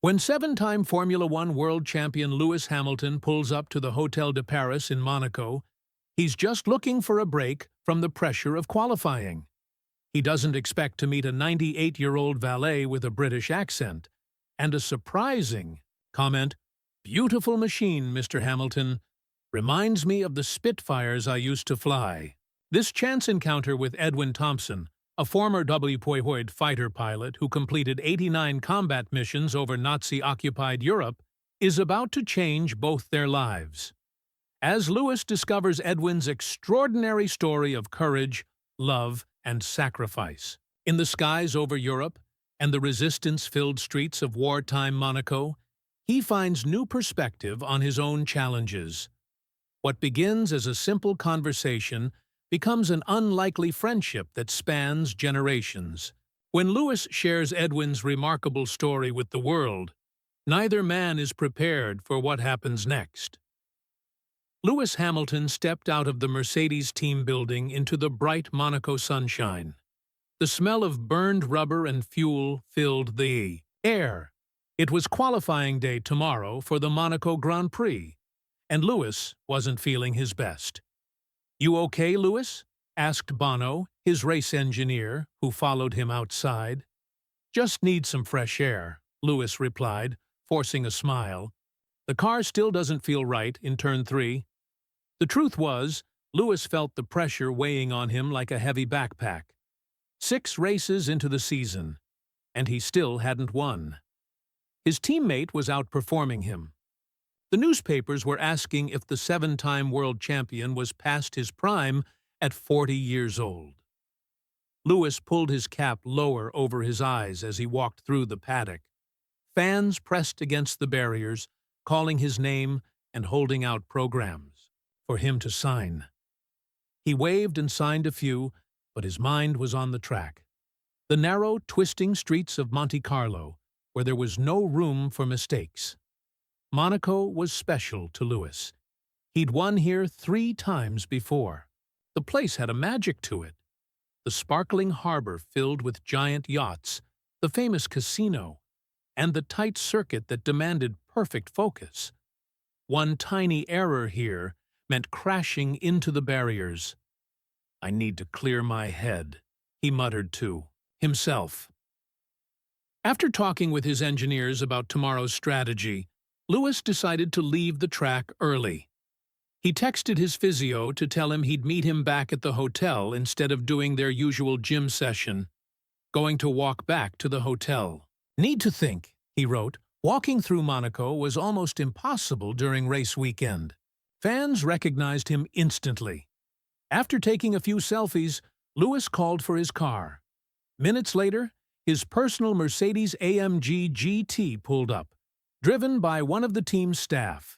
When seven-time Formula One world champion Lewis Hamilton pulls up to the Hotel de Paris in Monaco, he's just looking for a break from the pressure of qualifying. He doesn't expect to meet a 98-year-old valet with a British accent, and a surprising comment, "Beautiful machine, Mr. Hamilton. Reminds me of the Spitfires I used to fly." This chance encounter with Edwin Thompson, a former WWII fighter pilot who completed 89 combat missions over Nazi-occupied Europe, is about to change both their lives. As Lewis discovers Edwin's extraordinary story of courage, love, and sacrifice. In the skies over Europe and the resistance-filled streets of wartime Monaco, he finds new perspective on his own challenges. What begins as a simple conversation becomes an unlikely friendship that spans generations. When Lewis shares Edwin's remarkable story with the world, neither man is prepared for what happens next. Lewis Hamilton stepped out of the Mercedes team building into the bright Monaco sunshine. The smell of burned rubber and fuel filled the air. It was qualifying day tomorrow for the Monaco Grand Prix, and Lewis wasn't feeling his best. "You okay, Lewis?" asked Bono, his race engineer, who followed him outside. "Just need some fresh air," Lewis replied, forcing a smile. "The car still doesn't feel right in turn 3. The truth was, Lewis felt the pressure weighing on him like a heavy backpack. 6 races into the season, and he still hadn't won. His teammate was outperforming him. The newspapers were asking if the 7-time world champion was past his prime at 40 years old. Lewis pulled his cap lower over his eyes as he walked through the paddock. Fans pressed against the barriers, calling his name and holding out programs for him to sign. He waved and signed a few, but his mind was on the track. The narrow, twisting streets of Monte Carlo, where there was no room for mistakes. Monaco was special to Lewis. He'd won here 3 times before. The place had a magic to it. The sparkling harbor filled with giant yachts, the famous casino, and the tight circuit that demanded perfect focus. One tiny error here meant crashing into the barriers. "I need to clear my head," he muttered to himself. After talking with his engineers about tomorrow's strategy, Lewis decided to leave the track early. He texted his physio to tell him he'd meet him back at the hotel instead of doing their usual gym session, going to walk back to the hotel. "Need to think," he wrote. Walking through Monaco was almost impossible during race weekend. Fans recognized him instantly. After taking a few selfies, Lewis called for his car. Minutes later, his personal Mercedes AMG GT pulled up, driven by one of the team's staff.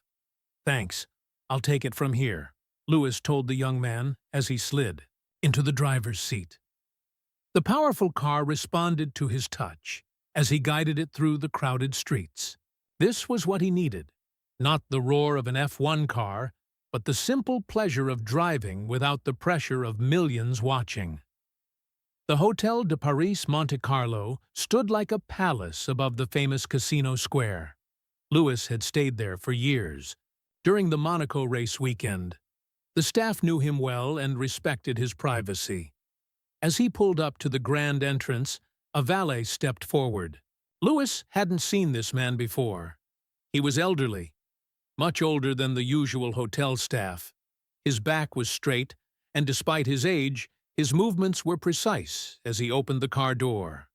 "Thanks, I'll take it from here," Lewis told the young man as he slid into the driver's seat. The powerful car responded to his touch as he guided it through the crowded streets. This was what he needed. Not the roar of an F1 car, but the simple pleasure of driving without the pressure of millions watching. The Hotel de Paris Monte Carlo stood like a palace above the famous casino square. Lewis had stayed there for years, during the Monaco race weekend. The staff knew him well and respected his privacy. As he pulled up to the grand entrance, a valet stepped forward. Lewis hadn't seen this man before. He was elderly, much older than the usual hotel staff. His back was straight, and despite his age, his movements were precise as he opened the car door.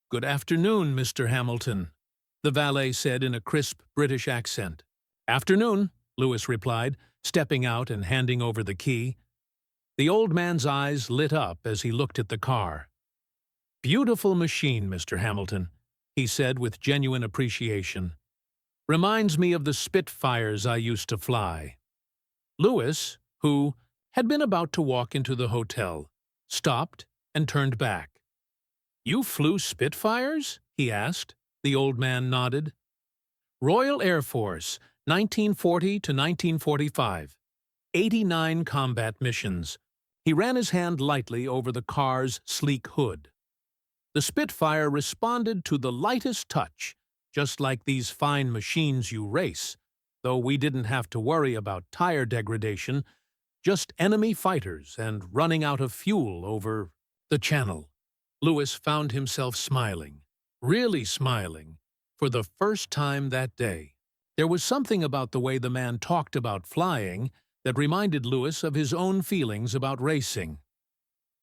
"Good afternoon, Mr. Hamilton," the valet said in a crisp British accent. "Afternoon," Lewis replied, stepping out and handing over the key. The old man's eyes lit up as he looked at the car. "Beautiful machine, Mr. Hamilton," he said with genuine appreciation. "Reminds me of the Spitfires I used to fly." Lewis, who had been about to walk into the hotel, stopped and turned back. "You flew Spitfires?" he asked. The old man nodded. "Royal Air Force, 1940 to 1945. 89 combat missions." He ran his hand lightly over the car's sleek hood. The Spitfire responded to the lightest touch, just like these fine machines you race, though we didn't have to worry about tire degradation, just enemy fighters and running out of fuel over the channel. Lewis found himself smiling, really smiling, for the first time that day. There was something about the way the man talked about flying that reminded Lewis of his own feelings about racing.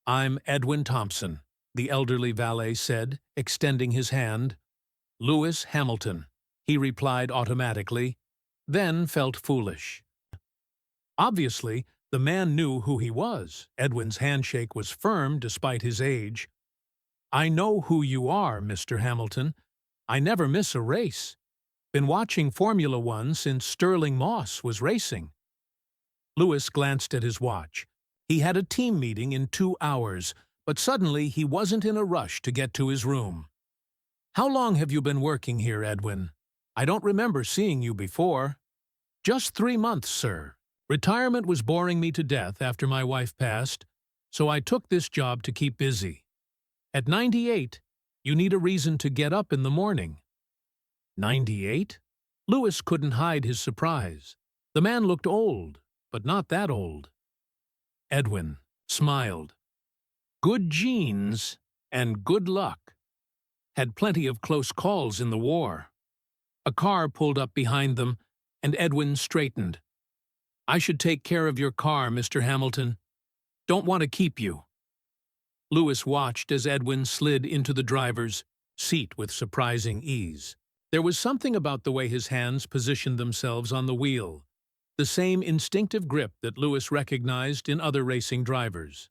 "I'm Edwin Thompson," the elderly valet said, extending his hand. "Lewis Hamilton," he replied automatically, then felt foolish. Obviously, the man knew who he was. Edwin's handshake was firm despite his age. "I know who you are, Mr. Hamilton. I never miss a race. Been watching Formula One since Sterling Moss was racing." Lewis glanced at his watch. He had a team meeting in 2 hours, but suddenly he wasn't in a rush to get to his room. "How long have you been working here, Edwin? I don't remember seeing you before." "Just 3 months, sir. Retirement was boring me to death after my wife passed, so I took this job to keep busy. At 98, you need a reason to get up in the morning." 98? Lewis couldn't hide his surprise. The man looked old, but not that old. Edwin smiled. "Good genes and good luck. Had plenty of close calls in the war." A car pulled up behind them, and Edwin straightened. "I should take care of your car, Mr. Hamilton. Don't want to keep you." Lewis watched as Edwin slid into the driver's seat with surprising ease. There was something about the way his hands positioned themselves on the wheel, the same instinctive grip that Lewis recognized in other racing drivers.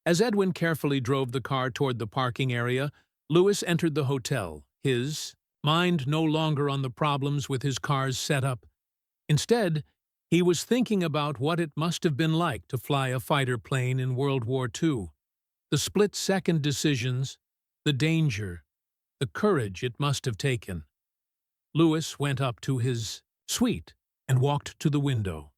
As Edwin carefully drove the car toward the parking area, Lewis entered the hotel, his mind no longer on the problems with his car's setup. Instead, he was thinking about what it must have been like to fly a fighter plane in World War II. The split-second decisions, the danger, the courage it must have taken. Lewis went up to his suite and walked to the window.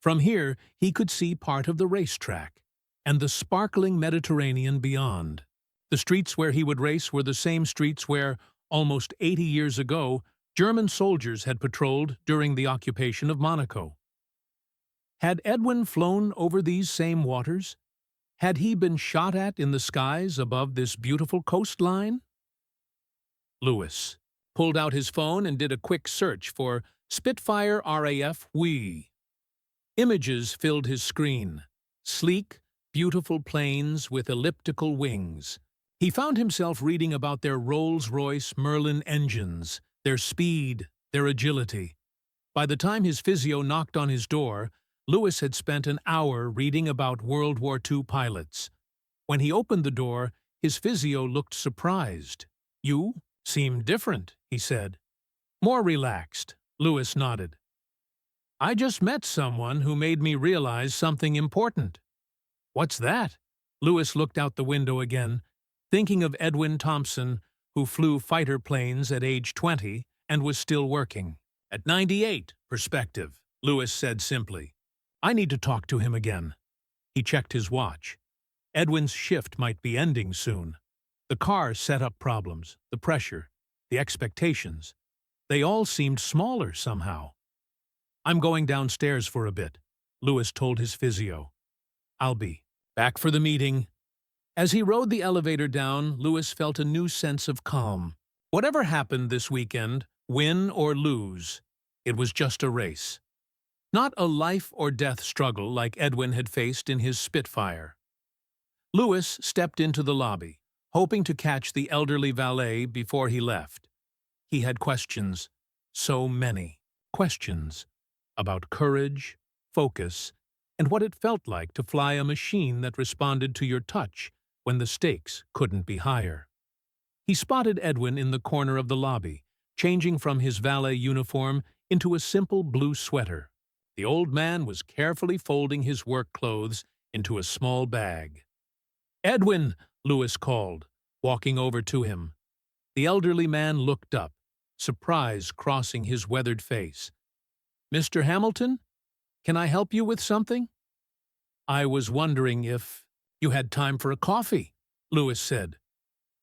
From here, he could see part of the racetrack and the sparkling Mediterranean beyond. The streets where he would race were the same streets where, almost 80 years ago, German soldiers had patrolled during the occupation of Monaco. Had Edwin flown over these same waters? Had he been shot at in the skies above this beautiful coastline? Lewis pulled out his phone and did a quick search for Spitfire RAF WWII. Images filled his screen. Sleek, beautiful planes with elliptical wings. He found himself reading about their Rolls-Royce Merlin engines, their speed, their agility. By the time his physio knocked on his door, Lewis had spent an hour reading about World War II pilots. When he opened the door, his physio looked surprised. "You seem different," he said. "More relaxed," Lewis nodded. "I just met someone who made me realize something important." "What's that?" Lewis looked out the window again, thinking of Edwin Thompson, who flew fighter planes at age 20 and was still working. "At 98, perspective," Lewis said simply. "I need to talk to him again." He checked his watch. Edwin's shift might be ending soon. The car set up problems, the pressure, the expectations. They all seemed smaller somehow. "I'm going downstairs for a bit," Lewis told his physio. "I'll be back for the meeting." As he rode the elevator down, Lewis felt a new sense of calm. Whatever happened this weekend, win or lose, it was just a race. Not a life-or-death struggle like Edwin had faced in his Spitfire. Lewis stepped into the lobby, hoping to catch the elderly valet before he left. He had questions, so many questions, about courage, focus, and what it felt like to fly a machine that responded to your touch when the stakes couldn't be higher. He spotted Edwin in the corner of the lobby, changing from his valet uniform into a simple blue sweater. The old man was carefully folding his work clothes into a small bag. "Edwin!" Lewis called, walking over to him. The elderly man looked up, surprise crossing his weathered face. "Mr. Hamilton, can I help you with something?" "I was wondering if you had time for a coffee," Lewis said.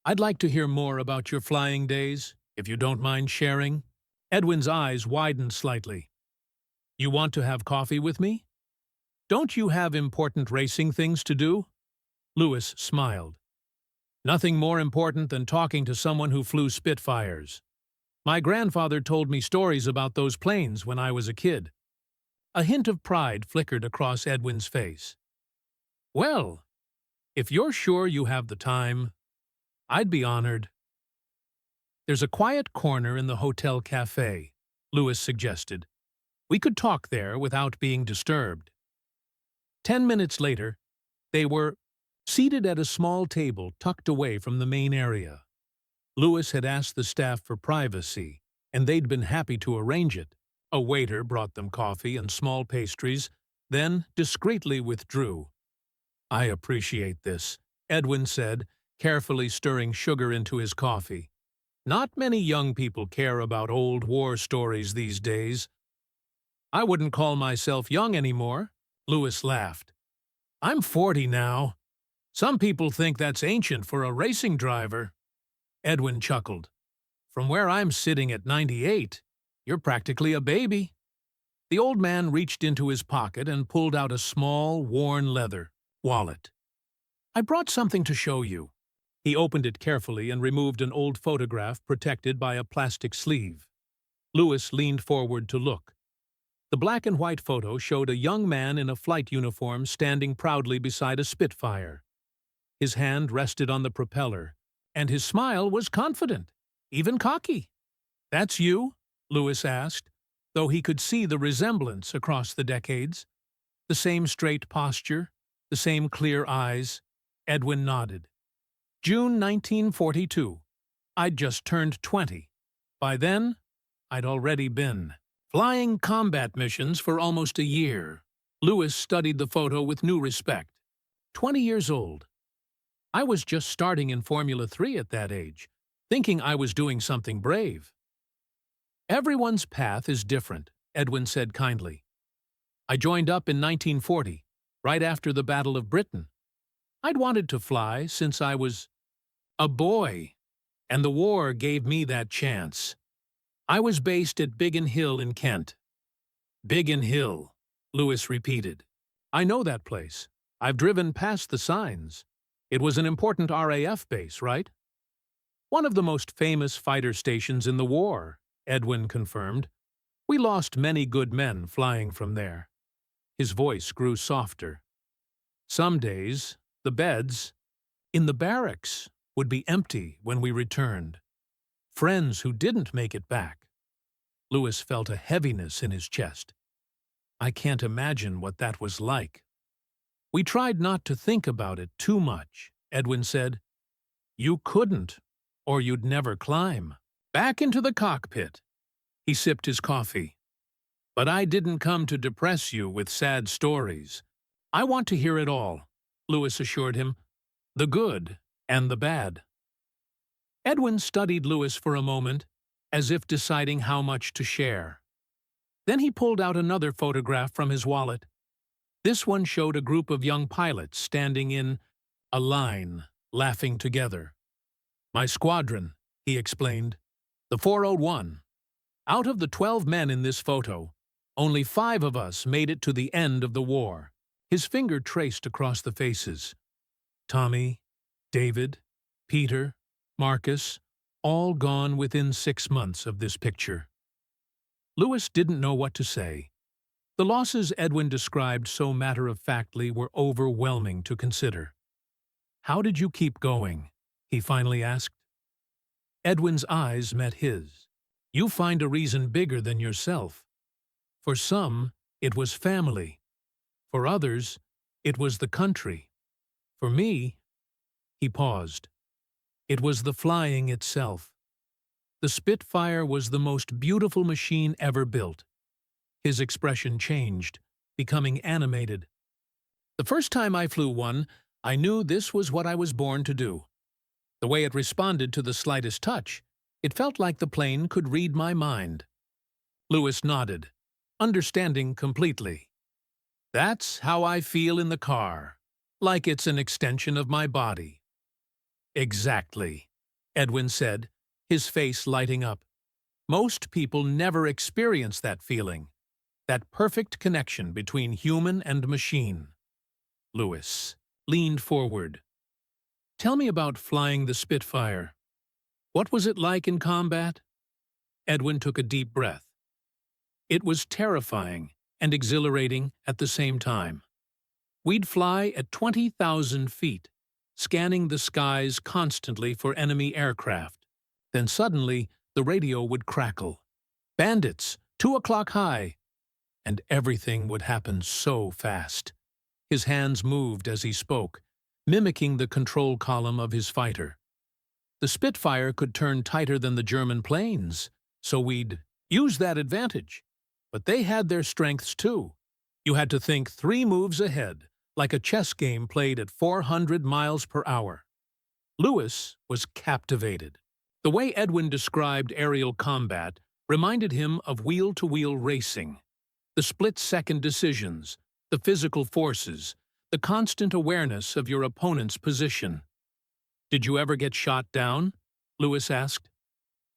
"I'd like to hear more about your flying days, if you don't mind sharing." Edwin's eyes widened slightly. "You want to have coffee with me? Don't you have important racing things to do?" Lewis smiled. "Nothing more important than talking to someone who flew Spitfires. My grandfather told me stories about those planes when I was a kid." A hint of pride flickered across Edwin's face. "Well, if you're sure you have the time, I'd be honored." "There's a quiet corner in the hotel cafe," Lewis suggested. "We could talk there without being disturbed." 10 minutes later, they were seated at a small table tucked away from the main area. Lewis had asked the staff for privacy, and they'd been happy to arrange it. A waiter brought them coffee and small pastries, then discreetly withdrew. "I appreciate this," Edwin said, carefully stirring sugar into his coffee. "Not many young people care about old war stories these days." "I wouldn't call myself young anymore," Lewis laughed. "I'm 40 now. Some people think that's ancient for a racing driver." Edwin chuckled. "From where I'm sitting at 98, you're practically a baby." The old man reached into his pocket and pulled out a small, worn leather wallet. "I brought something to show you." He opened it carefully and removed an old photograph protected by a plastic sleeve. Lewis leaned forward to look. The black and white photo showed a young man in a flight uniform standing proudly beside a Spitfire. His hand rested on the propeller, and his smile was confident, even cocky. "That's you?" Lewis asked, though he could see the resemblance across the decades. The same straight posture, the same clear eyes. Edwin nodded. "June 1942. I'd just turned 20. By then, I'd already been flying combat missions for almost a year." Lewis studied the photo with new respect. 20 years old. "I was just starting in Formula 3 at that age, thinking I was doing something brave." "Everyone's path is different," Edwin said kindly. "I joined up in 1940, right after the Battle of Britain. I'd wanted to fly since I was a boy, and the war gave me that chance. I was based at Biggin Hill in Kent." "Biggin Hill," Lewis repeated. "I know that place. I've driven past the signs. It was an important RAF base, right?" "One of the most famous fighter stations in the war," Edwin confirmed. "We lost many good men flying from there." His voice grew softer. "Some days, the beds in the barracks would be empty when we returned. Friends who didn't make it back." Lewis felt a heaviness in his chest. "I can't imagine what that was like." "We tried not to think about it too much," Edwin said. "You couldn't, or you'd never climb back into the cockpit." He sipped his coffee. "But I didn't come to depress you with sad stories. I want to hear it all," Lewis assured him. "The good and the bad." Edwin studied Lewis for a moment, as if deciding how much to share. Then he pulled out another photograph from his wallet. This one showed a group of young pilots standing in a line, laughing together. "My squadron," he explained. "The 401. Out of the 12 men in this photo, only 5 of us made it to the end of the war." His finger traced across the faces. "Tommy, David, Peter, Marcus, all gone within 6 months of this picture." Lewis didn't know what to say. The losses Edwin described so matter-of-factly were overwhelming to consider. "How did you keep going?" he finally asked. Edwin's eyes met his. "You find a reason bigger than yourself. For some, it was family. For others, it was the country. For me," he paused, "it was the flying itself. The Spitfire was the most beautiful machine ever built." His expression changed, becoming animated. "The first time I flew one, I knew this was what I was born to do. The way it responded to the slightest touch, it felt like the plane could read my mind." Lewis nodded, understanding completely. "That's how I feel in the car, like it's an extension of my body." "Exactly," Edwin said, his face lighting up. Most people never experience that feeling, that perfect connection between human and machine. Lewis leaned forward. Tell me about flying the Spitfire. What was it like in combat? Edwin took a deep breath. It was terrifying and exhilarating at the same time. We'd fly at 20,000 feet, scanning the skies constantly for enemy aircraft. Then suddenly, the radio would crackle. Bandits, 2 o'clock high. And everything would happen so fast. His hands moved as he spoke, mimicking the control column of his fighter. The Spitfire could turn tighter than the German planes, so we'd use that advantage. But they had their strengths too. You had to think 3 moves ahead, like a chess game played at 400 miles per hour. Lewis was captivated. The way Edwin described aerial combat reminded him of wheel-to-wheel racing. The split-second decisions, the physical forces, the constant awareness of your opponent's position. Did you ever get shot down? Lewis asked.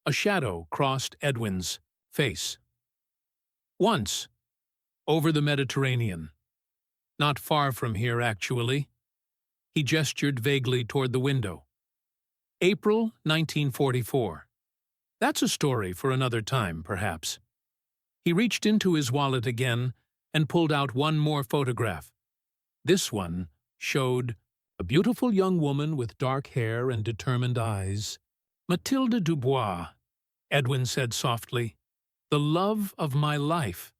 A shadow crossed Edwin's face. Once, over the Mediterranean. Not far from here, actually. He gestured vaguely toward the window. April 1944. That's a story for another time, perhaps. He reached into his wallet again and pulled out one more photograph. This one showed a beautiful young woman with dark hair and determined eyes. Mathilde Dubois, Edwin said softly. The love of my life.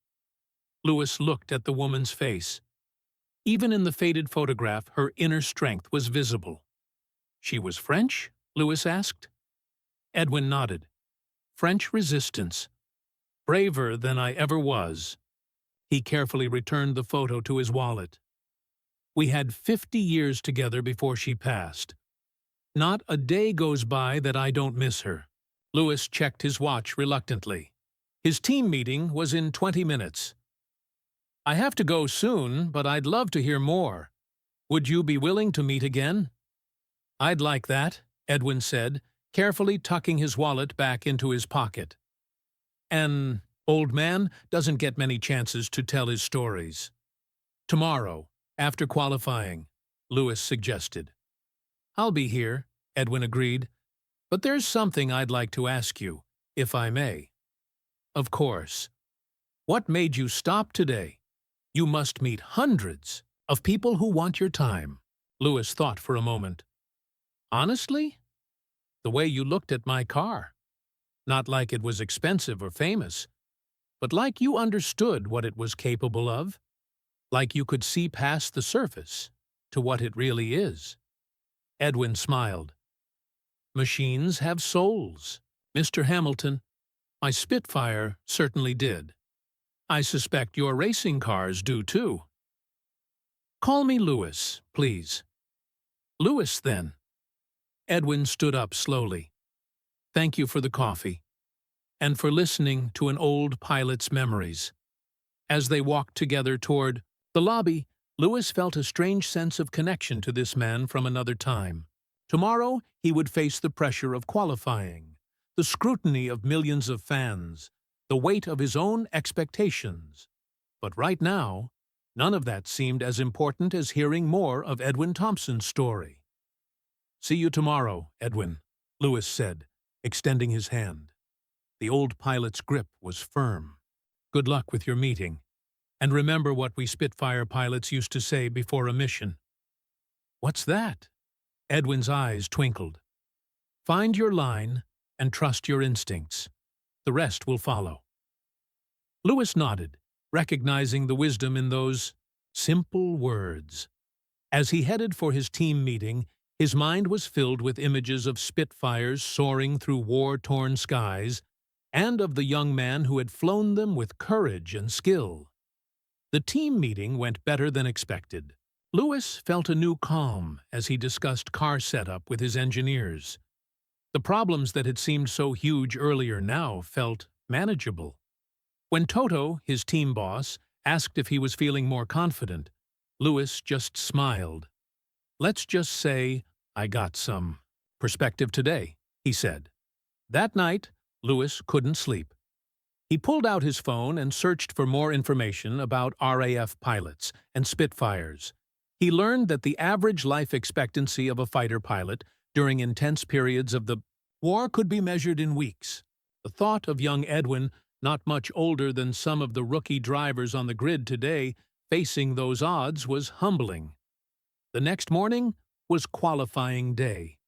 Lewis looked at the woman's face. Even in the faded photograph, her inner strength was visible. She was French? Lewis asked. Edwin nodded. French resistance. Braver than I ever was. He carefully returned the photo to his wallet. We had 50 years together before she passed. Not a day goes by that I don't miss her. Lewis checked his watch reluctantly. His team meeting was in 20 minutes. I have to go soon, but I'd love to hear more. Would you be willing to meet again? I'd like that, Edwin said, carefully tucking his wallet back into his pocket. An old man doesn't get many chances to tell his stories. Tomorrow, after qualifying, Lewis suggested. I'll be here, Edwin agreed, but there's something I'd like to ask you, if I may. Of course. What made you stop today? You must meet hundreds of people who want your time. Lewis thought for a moment. Honestly? The way you looked at my car. Not like it was expensive or famous, but like you understood what it was capable of. Like you could see past the surface to what it really is. Edwin smiled. Machines have souls, Mr. Hamilton. My Spitfire certainly did. I suspect your racing cars do too. Call me Lewis, please. Lewis, then. Edwin stood up slowly. Thank you for the coffee, and for listening to an old pilot's memories. As they walked together toward the lobby, Lewis felt a strange sense of connection to this man from another time. Tomorrow, he would face the pressure of qualifying, the scrutiny of millions of fans, the weight of his own expectations. But right now, none of that seemed as important as hearing more of Edwin Thompson's story. See you tomorrow, Edwin, Lewis said, extending his hand. The old pilot's grip was firm. Good luck with your meeting. And remember what we Spitfire pilots used to say before a mission. What's that? Edwin's eyes twinkled. Find your line and trust your instincts. The rest will follow. Lewis nodded, recognizing the wisdom in those simple words. As he headed for his team meeting, his mind was filled with images of Spitfires soaring through war-torn skies and of the young man who had flown them with courage and skill. The team meeting went better than expected. Lewis felt a new calm as he discussed car setup with his engineers. The problems that had seemed so huge earlier now felt manageable. When Toto, his team boss, asked if he was feeling more confident, Lewis just smiled. Let's just say I got some perspective today, he said. That night, Lewis couldn't sleep. He pulled out his phone and searched for more information about RAF pilots and Spitfires. He learned that the average life expectancy of a fighter pilot during intense periods of the war could be measured in weeks. The thought of young Edwin, not much older than some of the rookie drivers on the grid today, facing those odds was humbling. The next morning was qualifying day.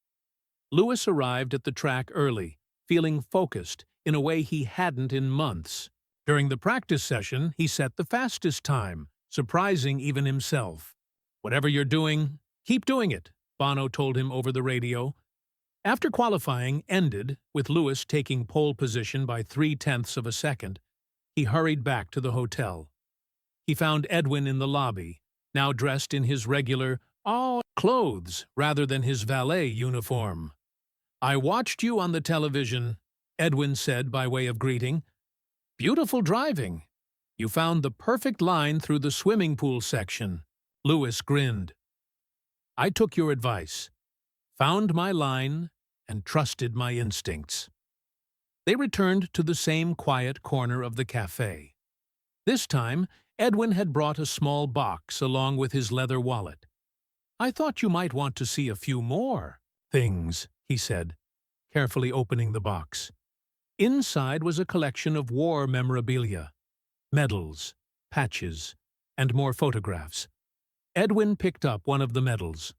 Lewis arrived at the track early, feeling focused in a way he hadn't in months. During the practice session, he set the fastest time, surprising even himself. "Whatever you're doing, keep doing it," Bono told him over the radio. After qualifying ended, with Lewis taking pole position by 0.3 of a second, he hurried back to the hotel. He found Edwin in the lobby, now dressed in his regular clothes rather than his valet uniform. "I watched you on the television," Edwin said by way of greeting. "Beautiful driving. You found the perfect line through the swimming pool section." Lewis grinned. "I took your advice, found my line, and trusted my instincts." They returned to the same quiet corner of the cafe. This time, Edwin had brought a small box along with his leather wallet. "I thought you might want to see a few more things," he said, carefully opening the box. Inside was a collection of war memorabilia, medals, patches, and more photographs. Edwin picked up one of the medals.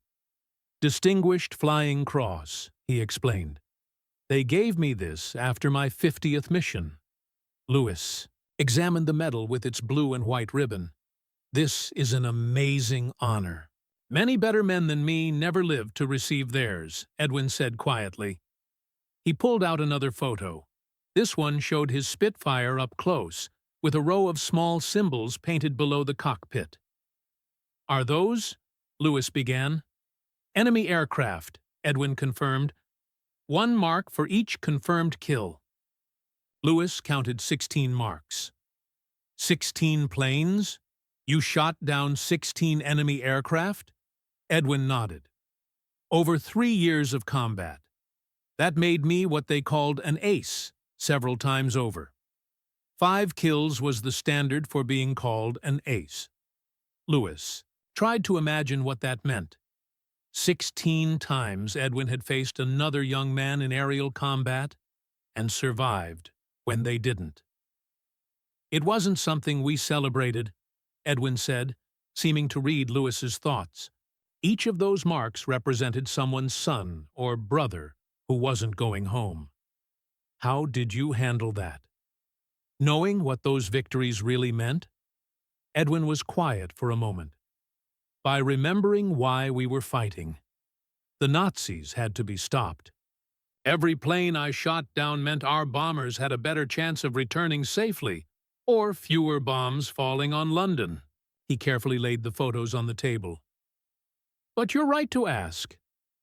"Distinguished Flying Cross," he explained. "They gave me this after my 50th mission." Lewis examined the medal with its blue and white ribbon. "This is an amazing honor. Many better men than me never lived to receive theirs," Edwin said quietly. He pulled out another photo. This one showed his Spitfire up close, with a row of small symbols painted below the cockpit. "Are those?" Lewis began. "Enemy aircraft," Edwin confirmed. "One mark for each confirmed kill." Lewis counted 16 marks. 16 planes? You shot down 16 enemy aircraft? Edwin nodded. "Over 3 years of combat. That made me what they called an ace several times over. 5 kills was the standard for being called an ace." Lewis tried to imagine what that meant. 16 times Edwin had faced another young man in aerial combat and survived when they didn't. "It wasn't something we celebrated," Edwin said, seeming to read Lewis's thoughts. Each of those marks represented someone's son or brother who wasn't going home. "How did you handle that?" Knowing what those victories really meant, Edwin was quiet for a moment. "By remembering why we were fighting. The Nazis had to be stopped. Every plane I shot down meant our bombers had a better chance of returning safely, or fewer bombs falling on London." He carefully laid the photos on the table. "But you're right to ask.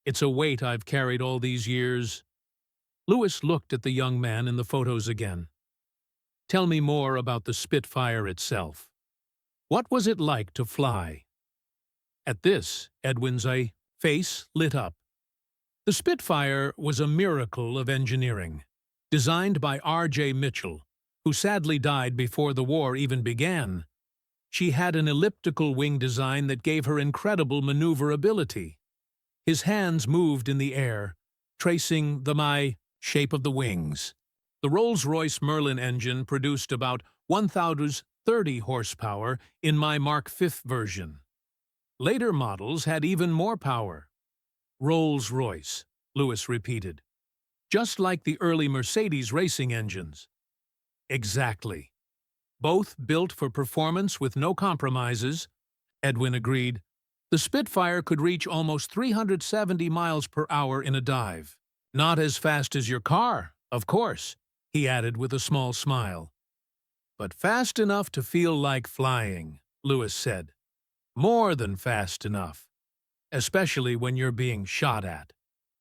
It's a weight I've carried all these years." Lewis looked at the young man in the photos again. "Tell me more about the Spitfire itself. What was it like to fly?" At this, Edwin's face lit up. The Spitfire was a miracle of engineering, designed by R.J. Mitchell, who sadly died before the war even began. She had an elliptical wing design that gave her incredible maneuverability. His hands moved in the air, tracing the shape of the wings. The Rolls-Royce Merlin engine produced about 1,030 horsepower in my Mark V version. Later models had even more power. "Rolls-Royce," Lewis repeated. "Just like the early Mercedes racing engines." "Exactly. Both built for performance with no compromises," Edwin agreed. "The Spitfire could reach almost 370 miles per hour in a dive. Not as fast as your car, of course," he added with a small smile. "But fast enough to feel like flying," Lewis said. "More than fast enough, especially when you're being shot at,"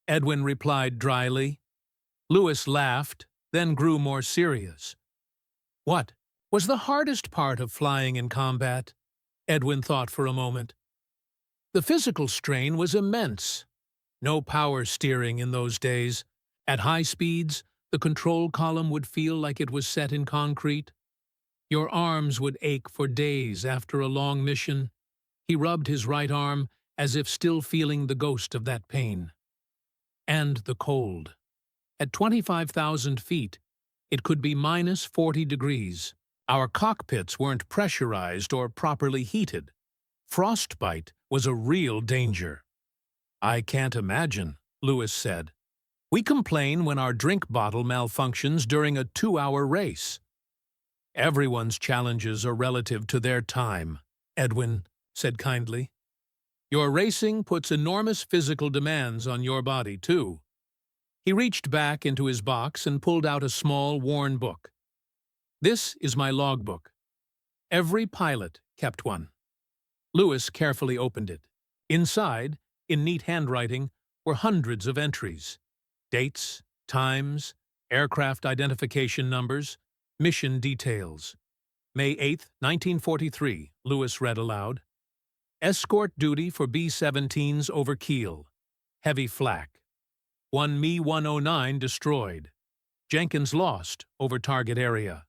Edwin replied dryly. Lewis laughed, then grew more serious. "What was the hardest part of flying in combat?" Edwin thought for a moment. "The physical strain was immense. No power steering in those days. At high speeds, The control column would feel like it was set in concrete. Your arms would ache for days after a long mission. He rubbed his right arm as if still feeling the ghost of that pain. And the cold. At 25,000 feet, it could be minus 40 degrees. Our cockpits weren't pressurized or properly heated. Frostbite was a real danger. I can't imagine, Lewis said. We complain when our drink bottle malfunctions during a 2-hour race. Everyone's challenges are relative to their time, Edwin said kindly. Your racing puts enormous physical demands on your body, too. He reached back into his box and pulled out a small, worn book. This is my logbook. Every pilot kept one. Lewis carefully opened it. Inside, in neat handwriting, were hundreds of entries. Dates, times, aircraft identification numbers, mission details. May 8, 1943, Lewis read aloud. Escort duty for B-17s over Kiel. Heavy flak. 1 Me-109 destroyed. Jenkins lost over target area.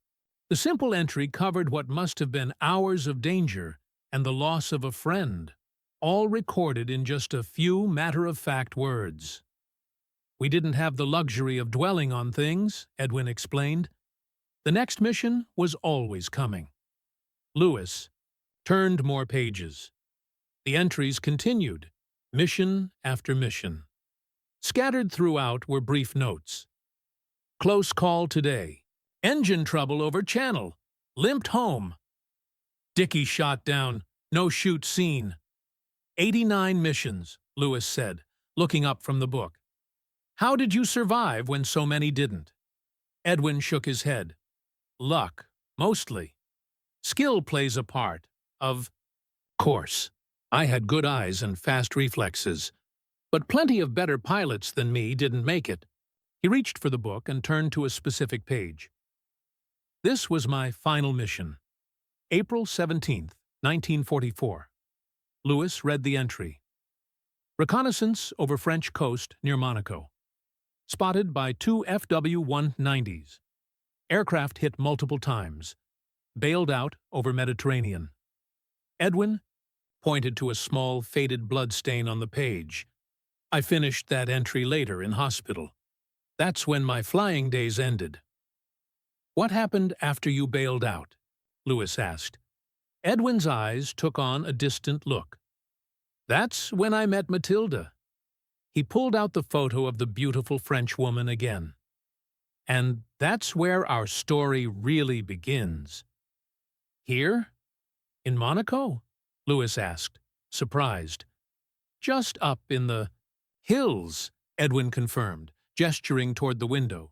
The simple entry covered what must have been hours of danger and the loss of a friend, all recorded in just a few matter-of-fact words. We didn't have the luxury of dwelling on things, Edwin explained. The next mission was always coming. Lewis turned more pages. The entries continued, mission after mission. Scattered throughout were brief notes. Close call today. Engine trouble over channel. Limped home. Dickey shot down. No shoot seen. 89 missions, Lewis said, looking up from the book. How did you survive when so many didn't? Edwin shook his head. Luck, mostly. Skill plays a part, of course. I had good eyes and fast reflexes, but plenty of better pilots than me didn't make it. He reached for the book and turned to a specific page. This was my final mission. April 17th, 1944. Lewis read the entry. Reconnaissance over French coast near Monaco. Spotted by 2 FW-190s. Aircraft hit multiple times. Bailed out over Mediterranean. Edwin pointed to a small faded bloodstain on the page. I finished that entry later in hospital. That's when my flying days ended. What happened after you bailed out? Lewis asked. Edwin's eyes took on a distant look. That's when I met Matilda. He pulled out the photo of the beautiful French woman again. And that's where our story really begins. Here? In Monaco? Lewis asked, surprised. Just up in the hills, Edwin confirmed, gesturing toward the window.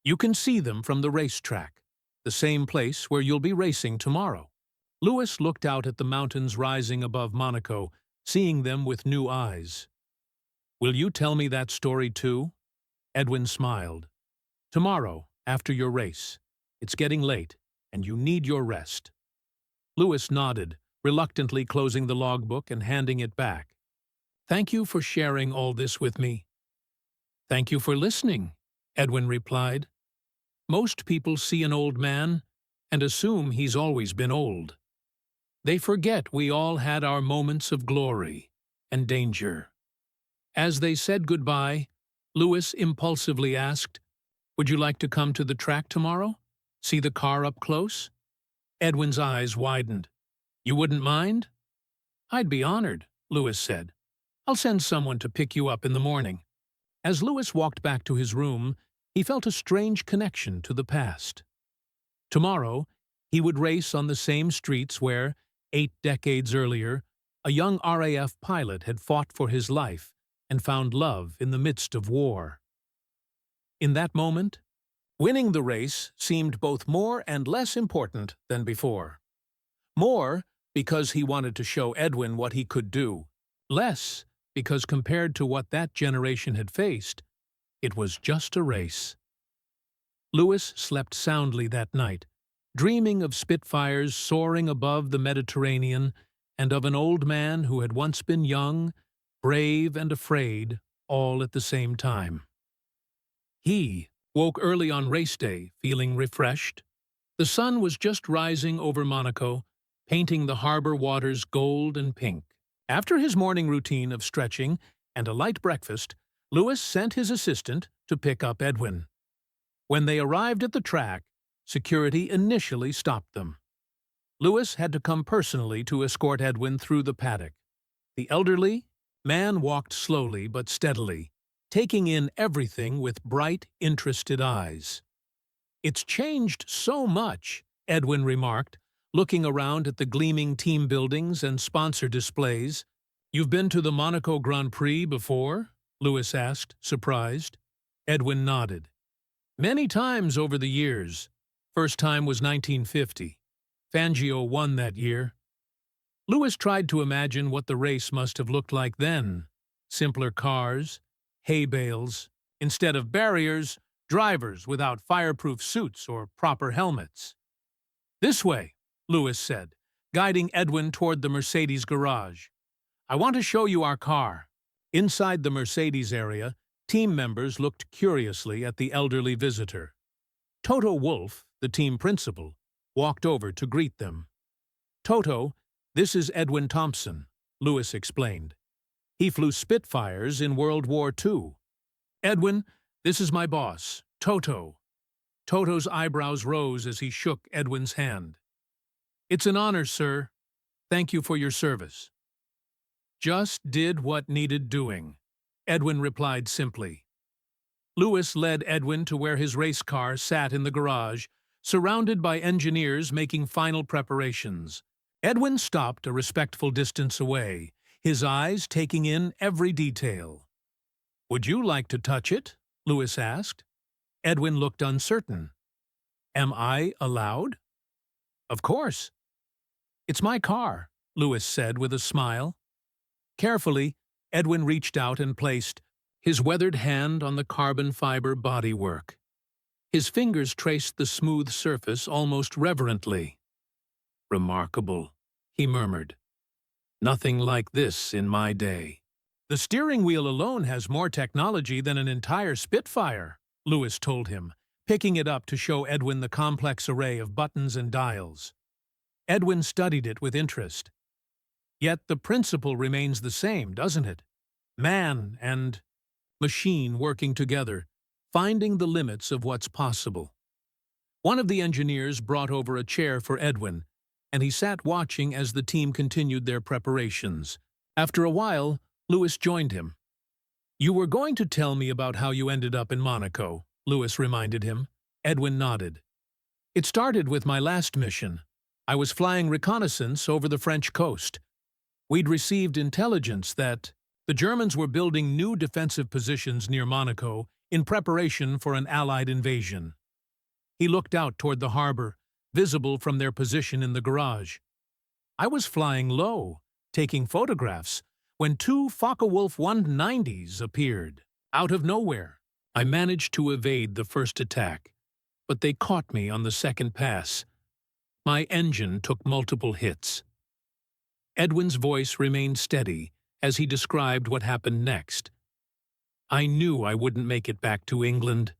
You can see them from the racetrack, the same place where you'll be racing tomorrow. Lewis looked out at the mountains rising above Monaco, seeing them with new eyes. Will you tell me that story too? Edwin smiled. Tomorrow, after your race. It's getting late, and you need your rest. Lewis nodded, reluctantly closing the logbook and handing it back. Thank you for sharing all this with me. Thank you for listening, Edwin replied. Most people see an old man and assume he's always been old. They forget we all had our moments of glory and danger. As they said goodbye, Lewis impulsively asked, Would you like to come to the track tomorrow? See the car up close? Edwin's eyes widened. You wouldn't mind? I'd be honored, Lewis said. I'll send someone to pick you up in the morning. As Lewis walked back to his room, he felt a strange connection to the past. Tomorrow, he would race on the same streets where, 8 decades earlier, a young RAF pilot had fought for his life and found love in the midst of war. In that moment, winning the race seemed both more and less important than before. More because he wanted to show Edwin what he could do. Less because compared to what that generation had faced, it was just a race. Lewis slept soundly that night, dreaming of Spitfires soaring above the Mediterranean and of an old man who had once been young, brave and afraid, all at the same time. He woke early on race day, feeling refreshed. The sun was just rising over Monaco, painting the harbor waters gold and pink. After his morning routine of stretching and a light breakfast, Louis sent his assistant to pick up Edwin. When they arrived at the track, security initially stopped them. Louis had to come personally to escort Edwin through the paddock. The elderly man walked slowly but steadily, taking in everything with bright, interested eyes. "It's changed so much," Edwin remarked, looking around at the gleaming team buildings and sponsor displays. "You've been to the Monaco Grand Prix before?" Louis asked, surprised. Edwin nodded. "Many times over the years. First time was 1950. Fangio won that year." Louis tried to imagine what the race must have looked like then. Simpler cars, hay bales, instead of barriers, drivers without fireproof suits or proper helmets. "This way," Louis said, guiding Edwin toward the Mercedes garage. "I want to show you our car." Inside the Mercedes area, team members looked curiously at the elderly visitor. Toto Wolff, the team principal, walked over to greet them. "Toto, this is Edwin Thompson," Louis explained. "He flew Spitfires in World War II. Edwin, this is my boss, Toto." Toto's eyebrows rose as he shook Edwin's hand. "It's an honor, sir. Thank you for your service." "Just did what needed doing," Edwin replied simply. Louis led Edwin to where his race car sat in the garage, surrounded by engineers making final preparations. Edwin stopped a respectful distance away, his eyes taking in every detail. "Would you like to touch it?" Louis asked. Edwin looked uncertain. "Am I allowed?" "Of course." "It's my car," Louis said with a smile. Carefully, Edwin reached out and placed his weathered hand on the carbon fiber bodywork. His fingers traced the smooth surface almost reverently. "Remarkable," he murmured. "Nothing like this in my day." "The steering wheel alone has more technology than an entire Spitfire," Louis told him, picking it up to show Edwin the complex array of buttons and dials. Edwin studied it with interest. "Yet the principle remains the same, doesn't it? Man and machine working together, finding the limits of what's possible." One of the engineers brought over a chair for Edwin, and he sat watching as the team continued their preparations. After a while, Louis joined him. "You were going to tell me about how you ended up in Monaco," Louis reminded him. Edwin nodded. "It started with my last mission. I was flying reconnaissance over the French coast. We'd received intelligence that the Germans were building new defensive positions near Monaco in preparation for an Allied invasion." He looked out toward the harbor, visible from their position in the garage. "I was flying low, taking photographs, when two Focke-Wulf 190s appeared, out of nowhere. I managed to evade the first attack, but they caught me on the second pass. My engine took multiple hits." Edwin's voice remained steady as he described what happened next. "I knew I wouldn't make it back to England.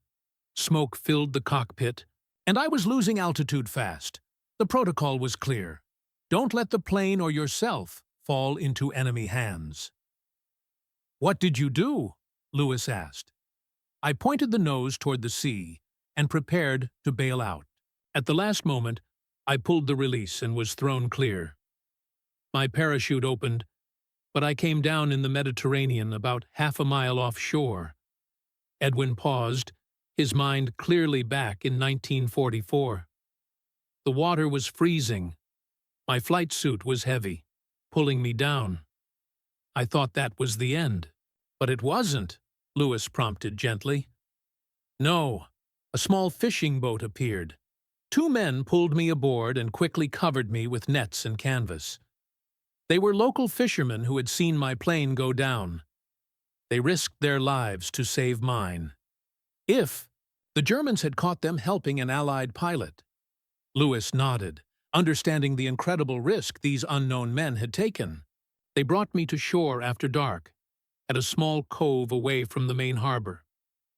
Smoke filled the cockpit, and I was losing altitude fast. The protocol was clear. Don't let the plane or yourself fall into enemy hands." "What did you do?" Louis asked. "I pointed the nose toward the sea and prepared to bail out. At the last moment, I pulled the release and was thrown clear. My parachute opened, but I came down in the Mediterranean about half a mile offshore." Edwin paused, his mind clearly back in 1944. "The water was freezing. My flight suit was heavy, pulling me down. I thought that was the end." "But it wasn't," Louis prompted gently. "No, a small fishing boat appeared. Two men pulled me aboard and quickly covered me with nets and canvas. They were local fishermen who had seen my plane go down. They risked their lives to save mine. If the Germans had caught them helping an Allied pilot." Louis nodded, understanding the incredible risk these unknown men had taken. "They brought me to shore after dark, at a small cove away from the main harbor.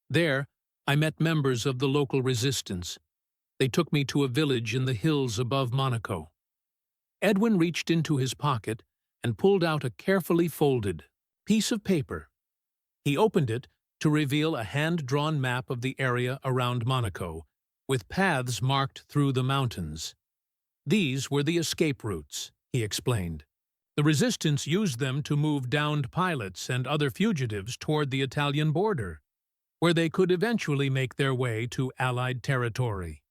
There, I met members of the local resistance. They took me to a village in the hills above Monaco. Edwin reached into his pocket and pulled out a carefully folded piece of paper. He opened it to reveal a hand-drawn map of the area around Monaco, with paths marked through the mountains. These were the escape routes, he explained. The resistance used them to move downed pilots and other fugitives toward the Italian border, where they could eventually make their way to Allied territory.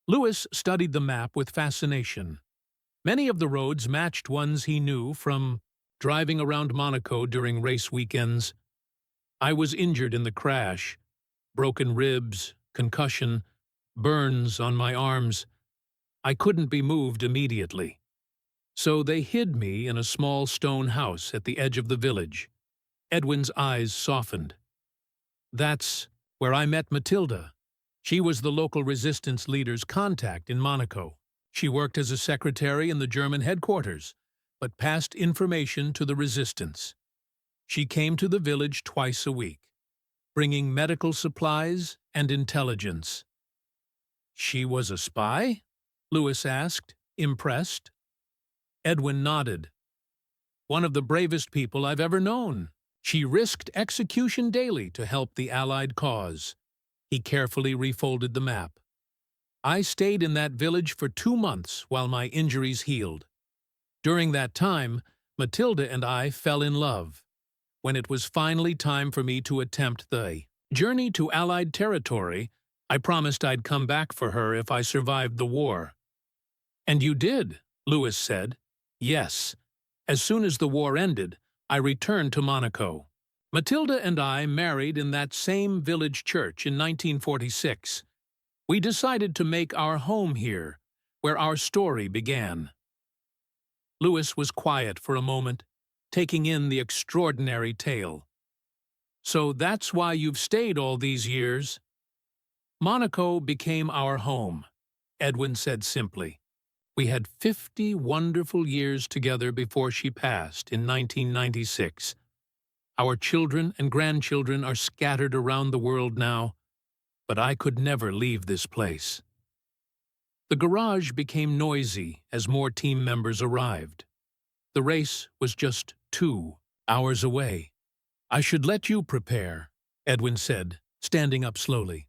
Louis studied the map with fascination. Many of the roads matched ones he knew from driving around Monaco during race weekends. I was injured in the crash. Broken ribs, concussion, burns on my arms. I couldn't be moved immediately. So they hid me in a small stone house at the edge of the village. Edwin's eyes softened. That's where I met Matilda. She was the local resistance leader's contact in Monaco. She worked as a secretary in the German headquarters, but passed information to the resistance. She came to the village twice a week, bringing medical supplies and intelligence. She was a spy? Louis asked, impressed. Edwin nodded. One of the bravest people I've ever known. She risked execution daily to help the Allied cause. He carefully refolded the map. I stayed in that village for 2 months while my injuries healed. During that time, Matilda and I fell in love. When it was finally time for me to attempt the journey to Allied territory, I promised I'd come back for her if I survived the war. And you did, Louis said. Yes. As soon as the war ended, I returned to Monaco. Matilda and I married in that same village church in 1946. We decided to make our home here, where our story began. Louis was quiet for a moment, taking in the extraordinary tale. So that's why you've stayed all these years? Monaco became our home, Edwin said simply. We had 50 wonderful years together before she passed in 1996. Our children and grandchildren are scattered around the world now, but I could never leave this place. The garage became noisy as more team members arrived. The race was just 2 hours away. I should let you prepare, Edwin said, standing up slowly.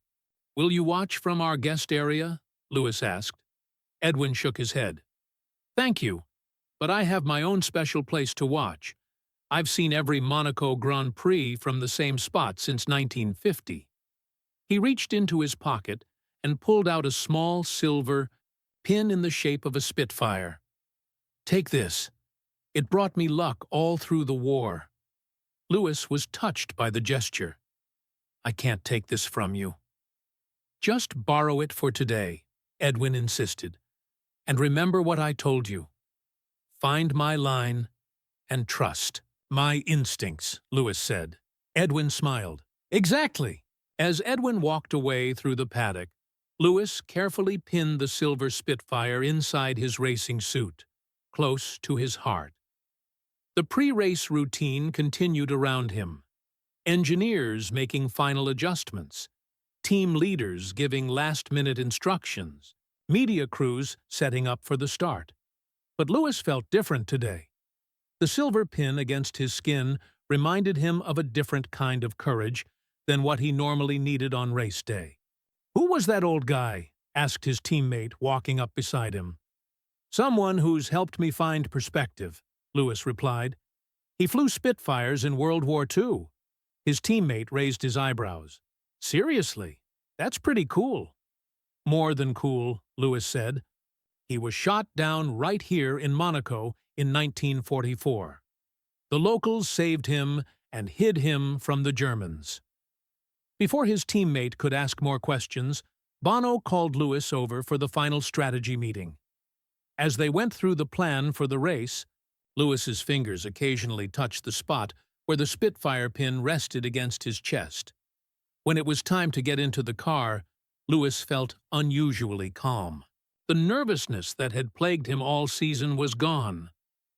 Will you watch from our guest area? Louis asked. Edwin shook his head. Thank you, but I have my own special place to watch. I've seen every Monaco Grand Prix from the same spot since 1950. He reached into his pocket and pulled out a small silver pin in the shape of a Spitfire. Take this. It brought me luck all through the war. Louis was touched by the gesture. I can't take this from you. Just borrow it for today, Edwin insisted. And remember what I told you. Find my line and trust. My instincts, Louis said. Edwin smiled. Exactly. As Edwin walked away through the paddock, Louis carefully pinned the silver Spitfire inside his racing suit, close to his heart. The pre-race routine continued around him. Engineers making final adjustments, team leaders giving last-minute instructions, media crews setting up for the start. But Louis felt different today. The silver pin against his skin reminded him of a different kind of courage than what he normally needed on race day. Who was that old guy? Asked his teammate, walking up beside him. Someone who's helped me find perspective, Louis replied. He flew Spitfires in World War II. His teammate raised his eyebrows. Seriously? That's pretty cool. More than cool, Louis said. He was shot down right here in Monaco in 1944. The locals saved him and hid him from the Germans. Before his teammate could ask more questions, Bono called Louis over for the final strategy meeting. As they went through the plan for the race, Louis's fingers occasionally touched the spot where the Spitfire pin rested against his chest. When it was time to get into the car, Louis felt unusually calm. The nervousness that had plagued him all season was gone,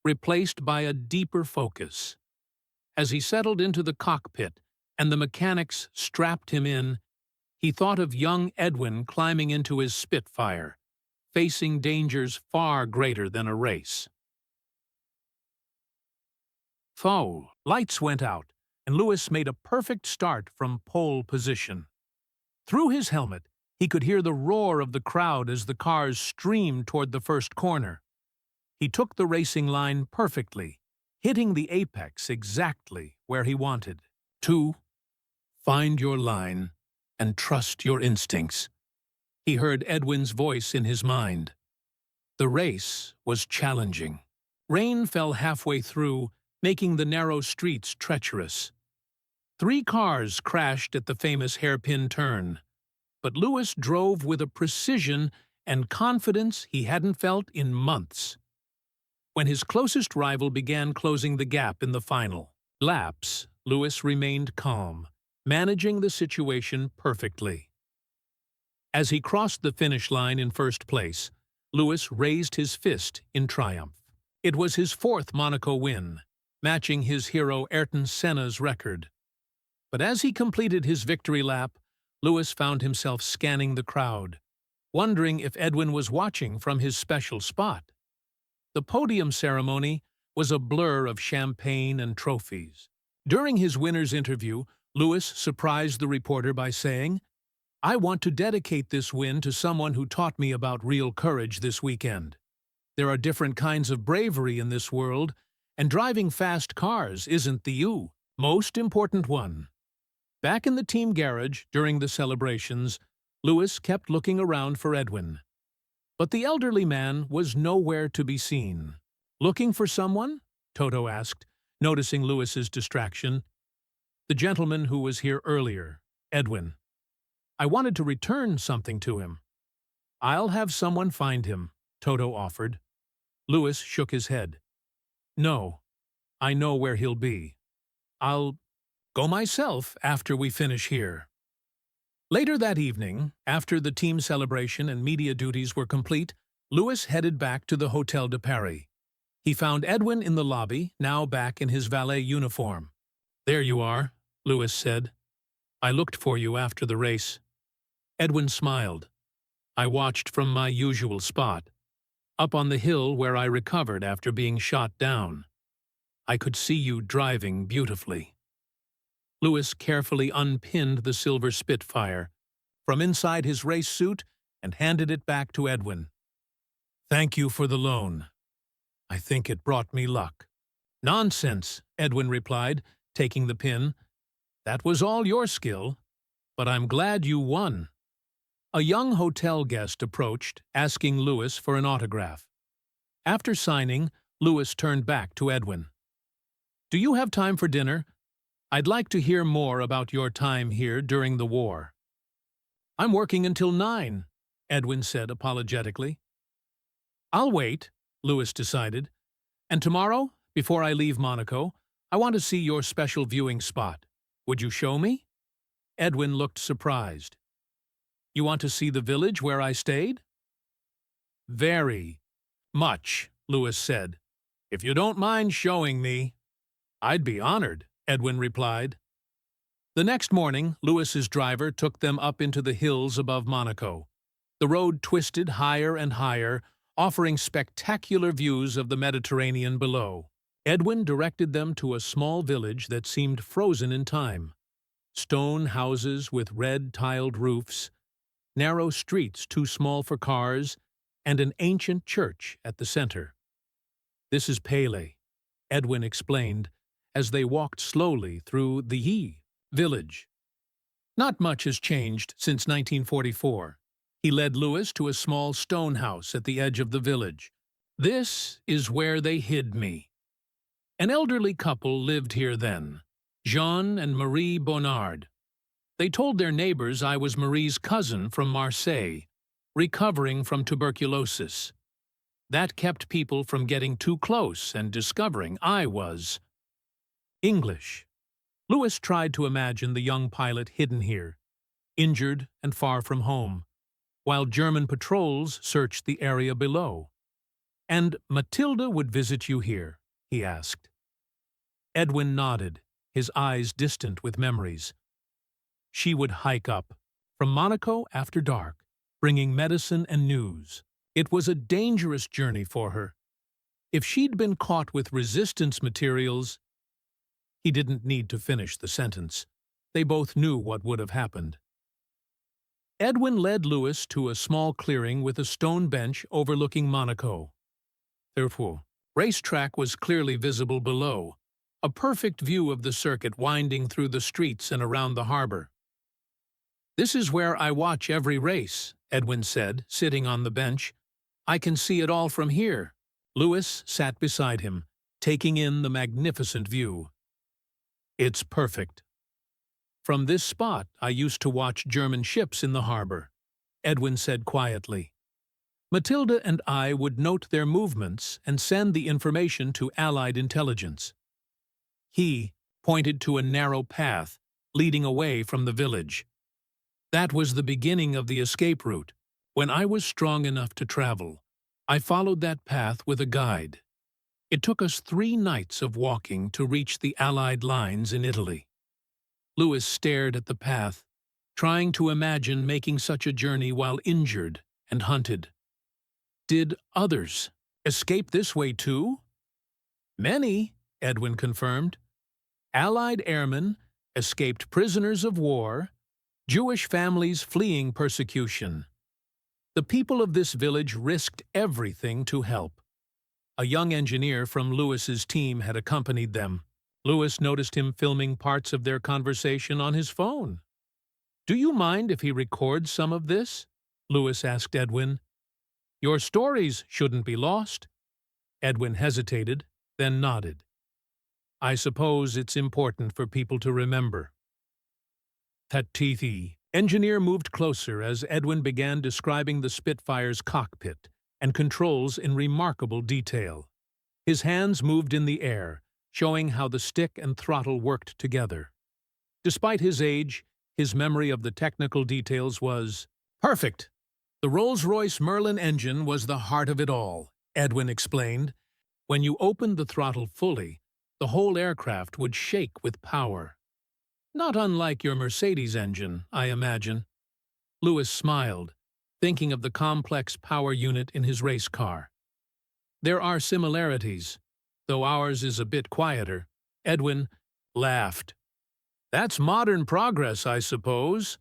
replaced by a deeper focus. As he settled into the cockpit and the mechanics strapped him in, He thought of young Edwin climbing into his Spitfire, facing dangers far greater than a race. Lights went out, and Lewis made a perfect start from pole position. Through his helmet, he could hear the roar of the crowd as the cars streamed toward the first corner. He took the racing line perfectly, hitting the apex exactly where he wanted. 2. Find your line and trust your instincts. He heard Edwin's voice in his mind. The race was challenging. Rain fell halfway through, making the narrow streets treacherous. 3 cars crashed at the famous hairpin turn, but Lewis drove with a precision and confidence he hadn't felt in months. When his closest rival began closing the gap in the final laps, Lewis remained calm, managing the situation perfectly. As he crossed the finish line in first place, Lewis raised his fist in triumph. It was his 4th Monaco win, matching his hero Ayrton Senna's record. But as he completed his victory lap, Lewis found himself scanning the crowd, wondering if Edwin was watching from his special spot. The podium ceremony was a blur of champagne and trophies. During his winner's interview, Lewis surprised the reporter by saying, "I want to dedicate this win to someone who taught me about real courage this weekend. There are different kinds of bravery in this world, and driving fast cars isn't the most important one." Back in the team garage during the celebrations, Lewis kept looking around for Edwin. But the elderly man was nowhere to be seen. "Looking for someone?" Toto asked, noticing Lewis's distraction. "The gentleman who was here earlier, Edwin. I wanted to return something to him." "I'll have someone find him," Toto offered. Lewis shook his head. "No, I know where he'll be. I'll go myself after we finish here." Later that evening, after the team celebration and media duties were complete, Lewis headed back to the Hotel de Paris. He found Edwin in the lobby, now back in his valet uniform. "There you are," Lewis said. "I looked for you after the race." Edwin smiled. "I watched from my usual spot, up on the hill where I recovered after being shot down. I could see you driving beautifully." Lewis carefully unpinned the silver Spitfire from inside his race suit and handed it back to Edwin. "Thank you for the loan. I think it brought me luck." "Nonsense," Edwin replied, taking the pin. "That was all your skill, but I'm glad you won." A young hotel guest approached, asking Lewis for an autograph. After signing, Lewis turned back to Edwin. "Do you have time for dinner? I'd like to hear more about your time here during the war." "I'm working until 9, Edwin said apologetically. "I'll wait," Lewis decided. "And tomorrow, before I leave Monaco, I want to see your special viewing spot. Would you show me?" Edwin looked surprised. "You want to see the village where I stayed?" "Very much," Lewis said. "If you don't mind showing me." "I'd be honored," Edwin replied. The next morning, Lewis's driver took them up into the hills above Monaco. The road twisted higher and higher, offering spectacular views of the Mediterranean below. Edwin directed them to a small village that seemed frozen in time. Stone houses with red tiled roofs, narrow streets too small for cars, and an ancient church at the center. "This is Pele," Edwin explained, as they walked slowly through the village. Not much has changed since 1944. He led Lewis to a small stone house at the edge of the village. "This is where they hid me." An elderly couple lived here then, Jean and Marie Bonnard. They told their neighbors I was Marie's cousin from Marseille, recovering from tuberculosis. That kept people from getting too close and discovering I was English. Lewis tried to imagine the young pilot hidden here, injured and far from home, while German patrols searched the area below. "And Matilda would visit you here?" he asked. Edwin nodded, his eyes distant with memories. "She would hike up," from Monaco after dark, bringing medicine and news. It was a dangerous journey for her. If she'd been caught with resistance materials, he didn't need to finish the sentence. They both knew what would have happened. Edwin led Louis to a small clearing with a stone bench overlooking Monaco. The racetrack was clearly visible below, a perfect view of the circuit winding through the streets and around the harbor. "This is where I watch every race," Edwin said, sitting on the bench. "I can see it all from here." Louis sat beside him, taking in the magnificent view. "It's perfect. From this spot, I used to watch German ships in the harbor," Edwin said quietly. "Matilda and I would note their movements and send the information to Allied intelligence." He pointed to a narrow path leading away from the village. "That was the beginning of the escape route. When I was strong enough to travel, I followed that path with a guide. It took us 3 nights of walking to reach the Allied lines in Italy." Louis stared at the path, trying to imagine making such a journey while injured and hunted. "Did others escape this way too?" "Many," Edwin confirmed. "Allied airmen escaped prisoners of war, Jewish families fleeing persecution. The people of this village risked everything to help." A young engineer from Louis's team had accompanied them. Louis noticed him filming parts of their conversation on his phone. "Do you mind if he records some of this?" Louis asked Edwin. "Your stories shouldn't be lost." Edwin hesitated, then nodded. "I suppose it's important for people to remember." The engineer moved closer as Edwin began describing the Spitfire's cockpit and controls in remarkable detail. His hands moved in the air, showing how the stick and throttle worked together. Despite his age, his memory of the technical details was perfect. "The Rolls-Royce Merlin engine was the heart of it all," Edwin explained. "When you opened the throttle fully, the whole aircraft would shake with power. Not unlike your Mercedes engine, I imagine." Louis smiled, thinking of the complex power unit in his race car. "There are similarities, though ours is a bit quieter." Edwin laughed. "That's modern progress, I suppose.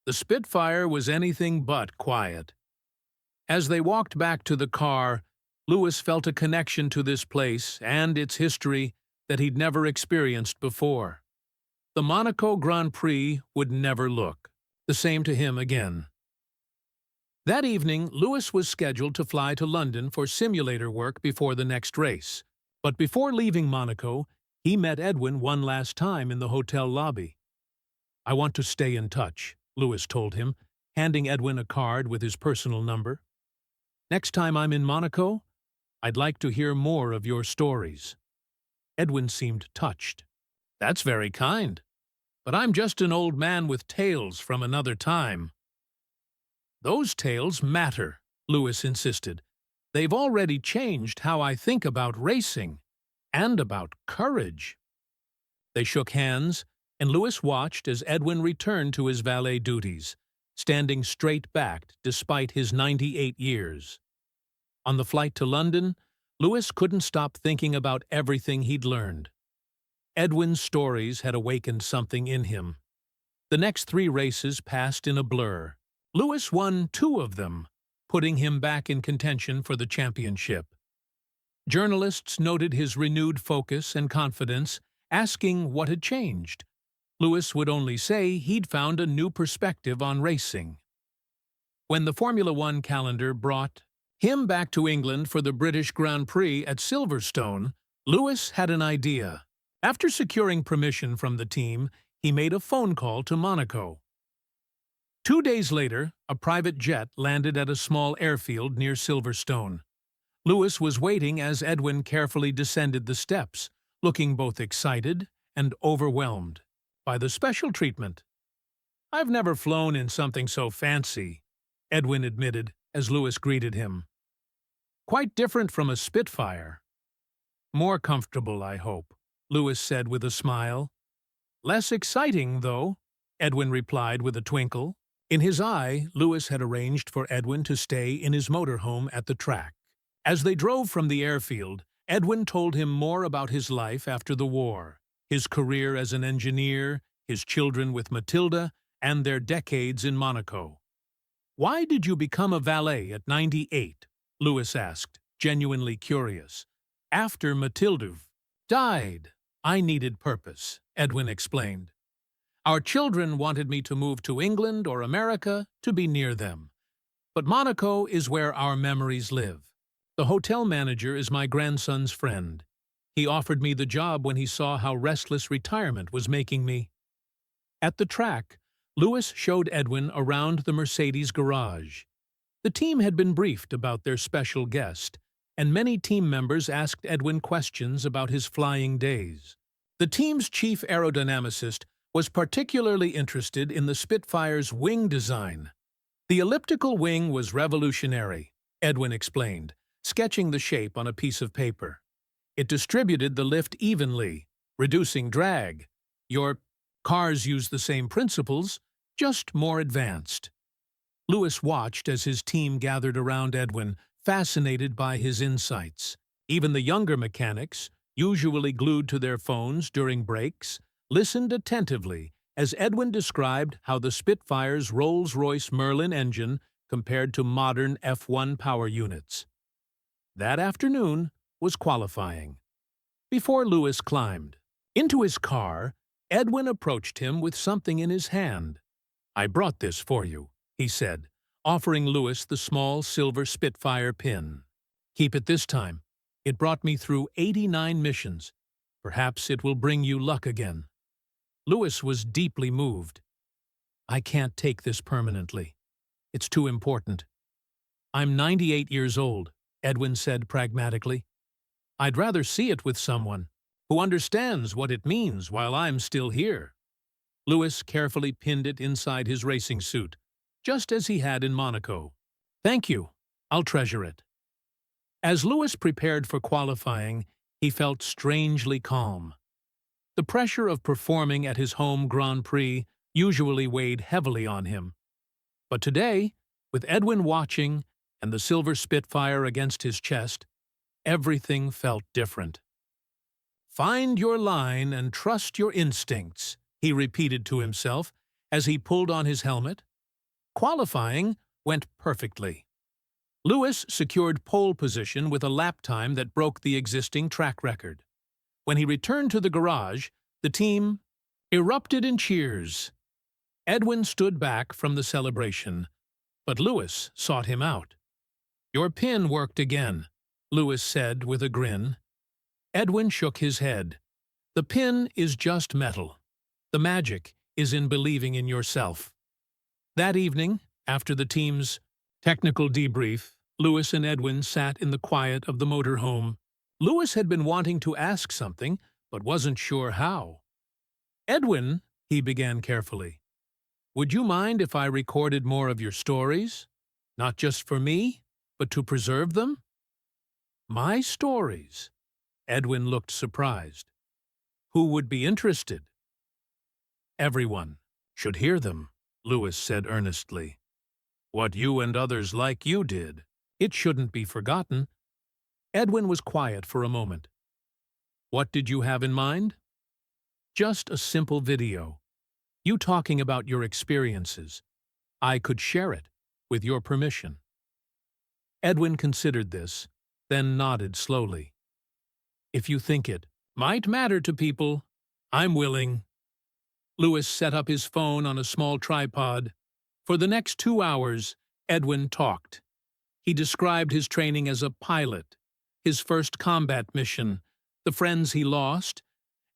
The Spitfire was anything but quiet." As they walked back to the car, Louis felt a connection to this place and its history that he'd never experienced before. The Monaco Grand Prix would never look the same to him again. That evening, Louis was scheduled to fly to London for simulator work before the next race. But before leaving Monaco, he met Edwin one last time in the hotel lobby. "I want to stay in touch," Louis told him, handing Edwin a card with his personal number. "Next time I'm in Monaco, I'd like to hear more of your stories." Edwin seemed touched. "That's very kind, but I'm just an old man with tales from another time." "Those tales matter," Louis insisted. "They've already changed how I think about racing and about courage." They shook hands, and Louis watched as Edwin returned to his valet duties, standing straight-backed despite his 98 years. On the flight to London, Louis couldn't stop thinking about everything he'd learned. Edwin's stories had awakened something in him. The next 3 races passed in a blur. Louis won 2 of them, putting him back in contention for the championship. Journalists noted his renewed focus and confidence, asking what had changed. Louis would only say he'd found a new perspective on racing. When the Formula One calendar brought him back to England for the British Grand Prix at Silverstone, Louis had an idea. After securing permission from the team, he made a phone call to Monaco. 2 days later, a private jet landed at a small airfield near Silverstone. Louis was waiting as Edwin carefully descended the steps, looking both excited and overwhelmed by the special treatment. "I've never flown in something so fancy," Edwin admitted as Louis greeted him. "Quite different from a Spitfire." "More comfortable, I hope," Louis said with a smile. "Less exciting, though," Edwin replied with a twinkle. In his eye, Lewis had arranged for Edwin to stay in his motorhome at the track. As they drove from the airfield, Edwin told him more about his life after the war, his career as an engineer, his children with Matilda, and their decades in Monaco. "Why did you become a valet at 98? Lewis asked, genuinely curious. "After Matilda died, I needed purpose," Edwin explained. "Our children wanted me to move to England or America to be near them. But Monaco is where our memories live. The hotel manager is my grandson's friend. He offered me the job when he saw how restless retirement was making me." At the track, Lewis showed Edwin around the Mercedes garage. The team had been briefed about their special guest, and many team members asked Edwin questions about his flying days. The team's chief aerodynamicist was particularly interested in the Spitfire's wing design. "The elliptical wing was revolutionary," Edwin explained, sketching the shape on a piece of paper. "It distributed the lift evenly, reducing drag. Your cars use the same principles, just more advanced." Lewis watched as his team gathered around Edwin, fascinated by his insights. Even the younger mechanics, usually glued to their phones during breaks, listened attentively as Edwin described how the Spitfire's Rolls-Royce Merlin engine compared to modern F1 power units. That afternoon was qualifying. Before Lewis climbed into his car, Edwin approached him with something in his hand. "I brought this for you," he said, offering Lewis the small silver Spitfire pin. "Keep it this time. It brought me through 89 missions. Perhaps it will bring you luck again." Lewis was deeply moved. "I can't take this permanently. It's too important." "I'm 98 years old," Edwin said pragmatically. "I'd rather see it with someone who understands what it means while I'm still here." Lewis carefully pinned it inside his racing suit, just as he had in Monaco. "Thank you. I'll treasure it." As Lewis prepared for qualifying, he felt strangely calm. The pressure of performing at his home Grand Prix usually weighed heavily on him. But today, with Edwin watching and the silver Spitfire against his chest, everything felt different. "Find your line and trust your instincts," he repeated to himself as he pulled on his helmet. Qualifying went perfectly. Lewis secured pole position with a lap time that broke the existing track record. When he returned to the garage, the team erupted in cheers. Edwin stood back from the celebration, but Lewis sought him out. "Your pin worked again," Lewis said with a grin. Edwin shook his head. "The pin is just metal. The magic is in believing in yourself." That evening, after the team's technical debrief, Lewis and Edwin sat in the quiet of the motorhome. Lewis had been wanting to ask something, but wasn't sure how. "Edwin," he began carefully, "would you mind if I recorded more of your stories? Not just for me, but to preserve them?" "My stories?" Edwin looked surprised. "Who would be interested?" "Everyone should hear them," Lewis said earnestly. "What you and others like you did. It shouldn't be forgotten." Edwin was quiet for a moment. "What did you have in mind?" "Just a simple video. You talking about your experiences. I could share it, with your permission." Edwin considered this, then nodded slowly. "If you think it might matter to people, I'm willing." Lewis set up his phone on a small tripod. For the next 2 hours, Edwin talked. He described his training as a pilot, his first combat mission, the friends he lost,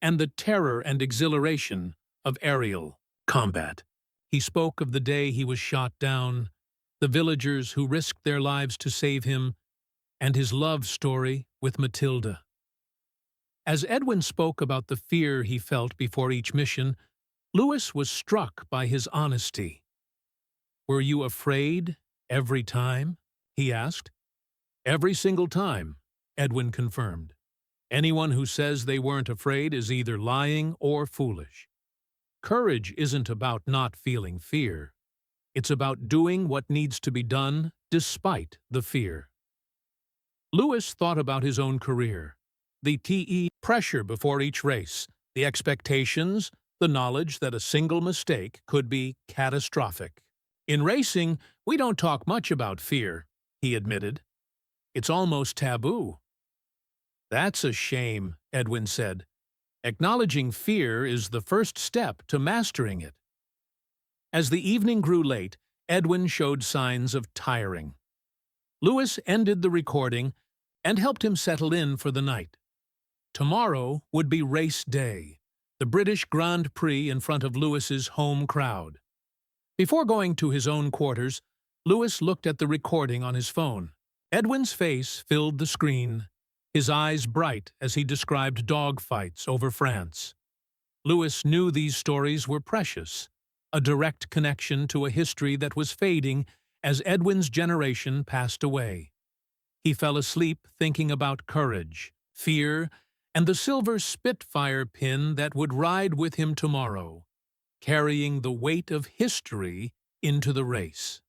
and the terror and exhilaration of aerial combat. He spoke of the day he was shot down, the villagers who risked their lives to save him, and his love story with Matilda. As Edwin spoke about the fear he felt before each mission, Lewis was struck by his honesty. "Were you afraid every time?" he asked. "Every single time," Edwin confirmed. "Anyone who says they weren't afraid is either lying or foolish. Courage isn't about not feeling fear. It's about doing what needs to be done despite the fear. Lewis thought about his own career. The pressure before each race, the expectations, the knowledge that a single mistake could be catastrophic. In racing, we don't talk much about fear, he admitted. It's almost taboo. That's a shame, Edwin said. Acknowledging fear is the first step to mastering it. As the evening grew late, Edwin showed signs of tiring. Lewis ended the recording and helped him settle in for the night. Tomorrow would be race day, the British Grand Prix in front of Lewis's home crowd. Before going to his own quarters, Lewis looked at the recording on his phone. Edwin's face filled the screen, his eyes bright as he described dogfights over France. Lewis knew these stories were precious, a direct connection to a history that was fading as Edwin's generation passed away. He fell asleep thinking about courage, fear, and the silver Spitfire pin that would ride with him tomorrow, carrying the weight of history into the race.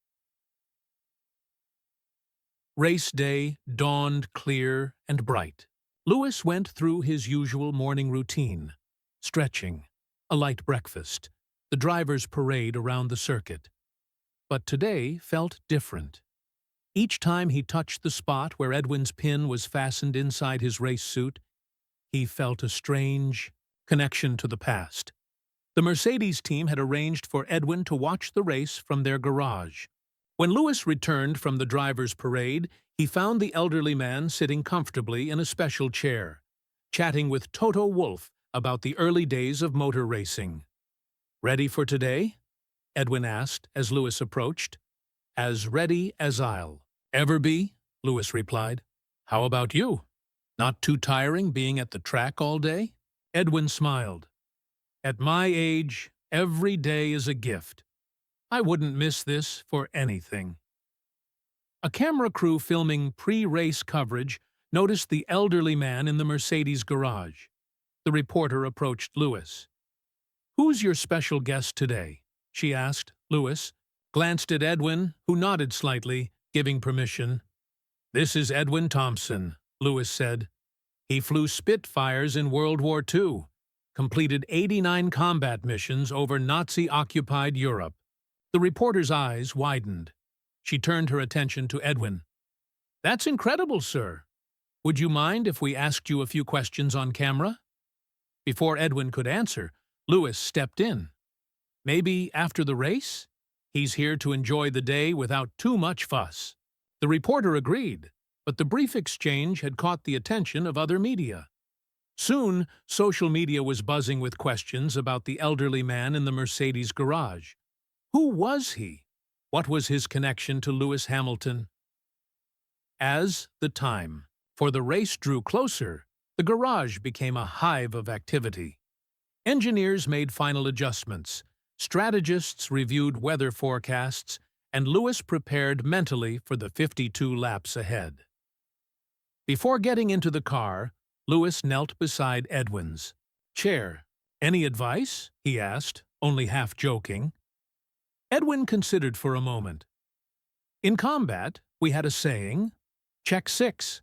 Race day dawned clear and bright. Lewis went through his usual morning routine, stretching, a light breakfast, the driver's parade around the circuit. But today felt different. Each time he touched the spot where Edwin's pin was fastened inside his race suit, he felt a strange connection to the past. The Mercedes team had arranged for Edwin to watch the race from their garage. When Lewis returned from the driver's parade, he found the elderly man sitting comfortably in a special chair, chatting with Toto Wolff about the early days of motor racing. "Ready for today?" Edwin asked as Lewis approached. "As ready as I'll ever be," Lewis replied. "How about you? Not too tiring being at the track all day?" Edwin smiled. "At my age, every day is a gift. I wouldn't miss this for anything." A camera crew filming pre-race coverage noticed the elderly man in the Mercedes garage. The reporter approached Lewis. "Who's your special guest today?" she asked. Lewis glanced at Edwin, who nodded slightly, giving permission. "This is Edwin Thompson," Lewis said. "He flew Spitfires in World War II, completed 89 combat missions over Nazi-occupied Europe." The reporter's eyes widened. She turned her attention to Edwin. "That's incredible, sir. Would you mind if we asked you a few questions on camera?" Before Edwin could answer, Lewis stepped in. "Maybe after the race? He's here to enjoy the day without too much fuss." The reporter agreed, but the brief exchange had caught the attention of other media. Soon, social media was buzzing with questions about the elderly man in the Mercedes garage. Who was he? What was his connection to Lewis Hamilton? As the time for the race drew closer, the garage became a hive of activity. Engineers made final adjustments, strategists reviewed weather forecasts, and Lewis prepared mentally for the 52 laps ahead. Before getting into the car, Lewis knelt beside Edwin's chair. "Any advice?" he asked, only half joking. Edwin considered for a moment. "In combat, we had a saying, 'Check 6.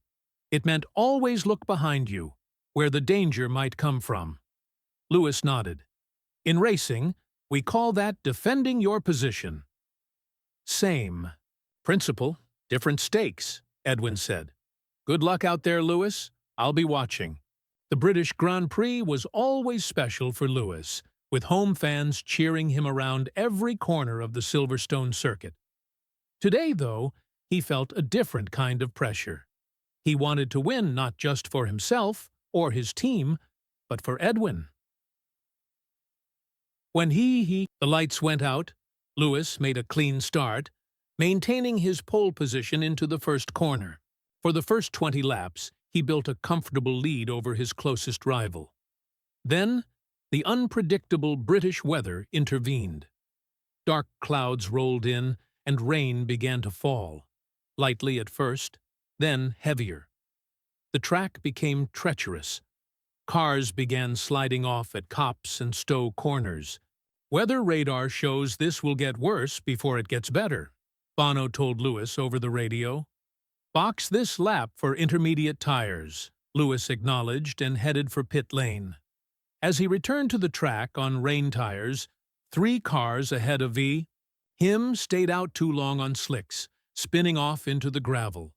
It meant always look behind you, where the danger might come from." Lewis nodded. "In racing, we call that defending your position." "Same. Principle, different stakes," Edwin said. "Good luck out there, Lewis. I'll be watching." The British Grand Prix was always special for Lewis, with home fans cheering him around every corner of the Silverstone circuit. Today, though, he felt a different kind of pressure. He wanted to win not just for himself or his team, but for Edwin. When the lights went out, Lewis made a clean start, maintaining his pole position into the first corner. For the first 20 laps, he built a comfortable lead over his closest rival. Then, the unpredictable British weather intervened. Dark clouds rolled in, and rain began to fall, lightly at first, then heavier. The track became treacherous. Cars began sliding off at Copse and Stowe corners. Weather radar shows this will get worse before it gets better, Bono told Lewis over the radio. Box this lap for intermediate tires, Lewis acknowledged and headed for pit lane. As he returned to the track on rain tires, 3 cars ahead of him stayed out too long on slicks, spinning off into the gravel.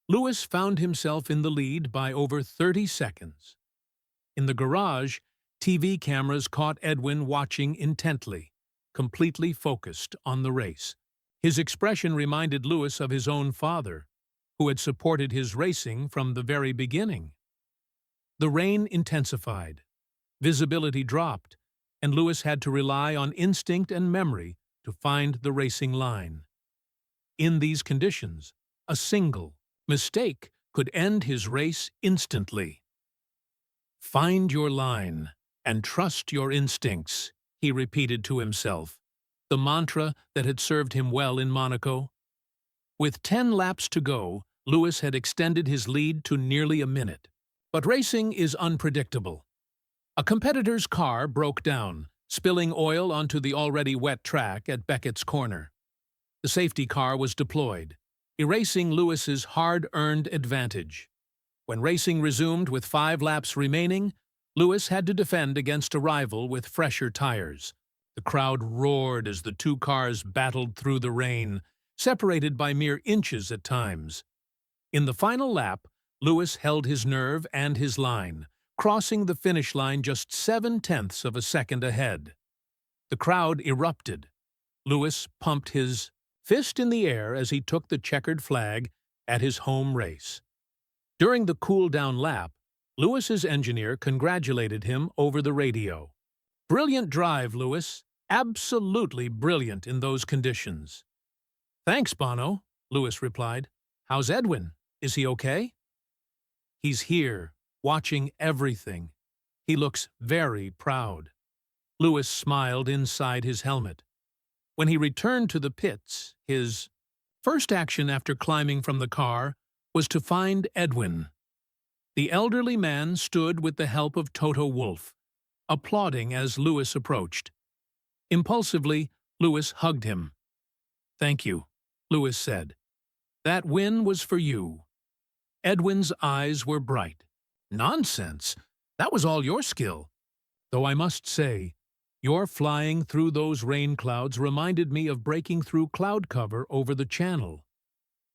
Lewis found himself in the lead by over 30 seconds. In the garage, TV cameras caught Edwin watching intently, completely focused on the race. His expression reminded Lewis of his own father, who had supported his racing from the very beginning. The rain intensified, visibility dropped, and Lewis had to rely on instinct and memory to find the racing line. In these conditions, a single mistake could end his race instantly. "Find your line and trust your instincts," he repeated to himself, the mantra that had served him well in Monaco. With 10 laps to go, Lewis had extended his lead to nearly a minute. But racing is unpredictable. A competitor's car broke down, spilling oil onto the already wet track at Beckett's corner. The safety car was deployed, erasing Lewis's hard-earned advantage. When racing resumed with 5 laps remaining, Lewis had to defend against a rival with fresher tires. The crowd roared as the 2 cars battled through the rain, separated by mere inches at times. In the final lap, Lewis held his nerve and his line, crossing the finish line just 0.7 of a second ahead. The crowd erupted. Lewis pumped his fist in the air as he took the checkered flag at his home race. During the cool-down lap, Lewis's engineer congratulated him over the radio. "Brilliant drive, Lewis. Absolutely brilliant in those conditions." "Thanks, Bono," Lewis replied. "How's Edwin? Is he okay?" "He's here, watching everything. He looks very proud." Lewis smiled inside his helmet. When he returned to the pits, his first action after climbing from the car was to find Edwin. The elderly man stood with the help of Toto Wolff, applauding as Lewis approached. Impulsively, Lewis hugged him. "Thank you," Lewis said. "That win was for you." Edwin's eyes were bright. "Nonsense! That was all your skill. Though I must say, your flying through those rain clouds reminded me of breaking through cloud cover over the channel."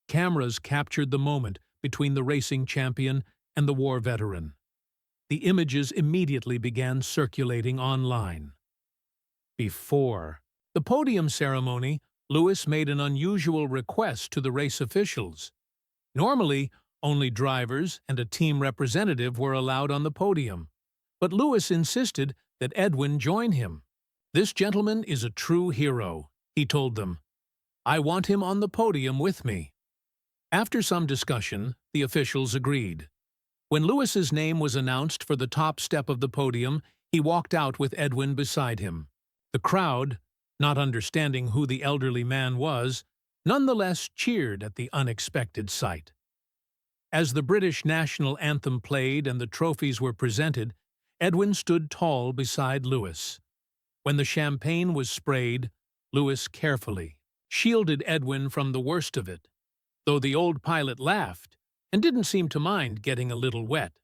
Cameras captured the moment between the racing champion and the war veteran. The images immediately began circulating online. Before the podium ceremony, Lewis made an unusual request to the race officials. Normally, only drivers and a team representative were allowed on the podium, but Lewis insisted that Edwin join him. "This gentleman is a true hero," he told them. "I want him on the podium with me." After some discussion, the officials agreed. When Lewis's name was announced for the top step of the podium, he walked out with Edwin beside him. The crowd, not understanding who the elderly man was, nonetheless cheered at the unexpected sight. As the British national anthem played and the trophies were presented, Edwin stood tall beside Lewis. When the champagne was sprayed, Lewis carefully shielded Edwin from the worst of it, though the old pilot laughed and didn't seem to mind getting a little wet.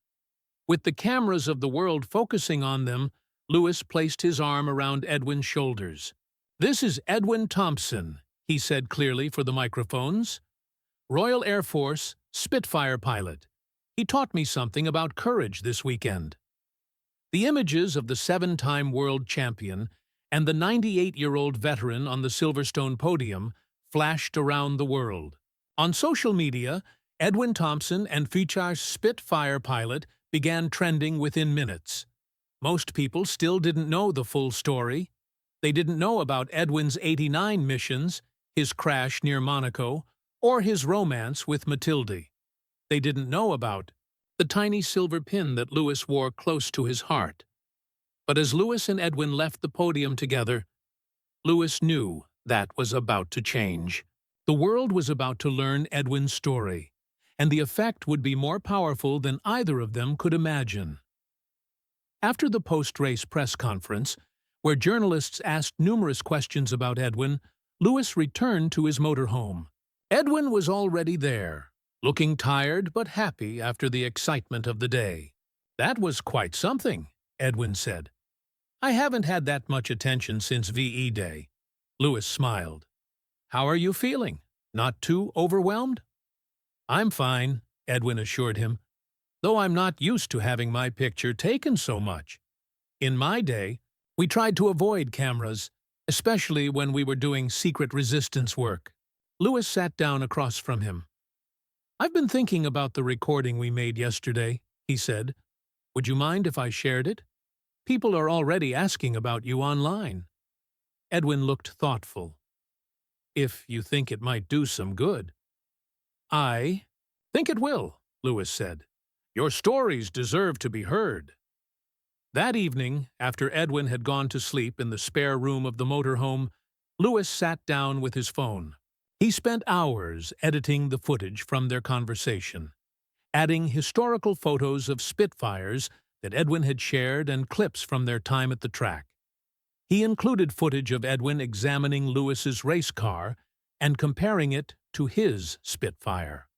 With the cameras of the world focusing on them, Lewis placed his arm around Edwin's shoulders. "This is Edwin Thompson," he said clearly for the microphones. "Royal Air Force, Spitfire pilot. He taught me something about courage this weekend." The images of the 7-time world champion and the 98-year-old veteran on the Silverstone podium flashed around the world. On social media, Edwin Thompson and future Spitfire pilot began trending within minutes. Most people still didn't know the full story. They didn't know about Edwin's '89 missions, his crash near Monaco, or his romance with Matilde. They didn't know about the tiny silver pin that Lewis wore close to his heart. But as Lewis and Edwin left the podium together, Lewis knew that was about to change. The world was about to learn Edwin's story, and the effect would be more powerful than either of them could imagine. After the post-race press conference, Where journalists asked numerous questions about Edwin, Lewis returned to his motorhome. Edwin was already there, looking tired but happy after the excitement of the day. "That was quite something," Edwin said. "I haven't had that much attention since VE Day." Lewis smiled. "How are you feeling? Not too overwhelmed?" "I'm fine," Edwin assured him, "though I'm not used to having my picture taken so much. In my day, we tried to avoid cameras, especially when we were doing secret resistance work." Lewis sat down across from him. "I've been thinking about the recording we made yesterday," he said. "Would you mind if I shared it? People are already asking about you online." Edwin looked thoughtful. "If you think it might do some good." "I think it will," Lewis said. "Your stories deserve to be heard." That evening, after Edwin had gone to sleep in the spare room of the motorhome, Lewis sat down with his phone. He spent hours editing the footage from their conversation, adding historical photos of Spitfires that Edwin had shared and clips from their time at the track. He included footage of Edwin examining Lewis's race car and comparing it to his Spitfire.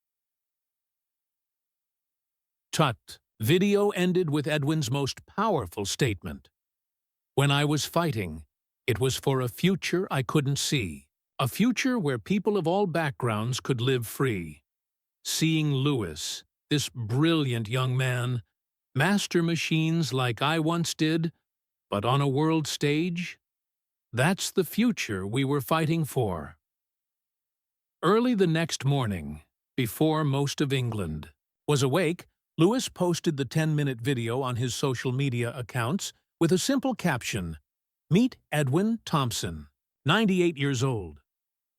Tut! Video ended with Edwin's most powerful statement. "When I was fighting, it was for a future I couldn't see. A future where people of all backgrounds could live free. Seeing Lewis, this brilliant young man, master machines like I once did, but on a world stage, that's the future we were fighting for." Early the next morning, before most of England was awake, Lewis posted the 10-minute video on his social media accounts with a simple caption: "Meet Edwin Thompson, 98 years old,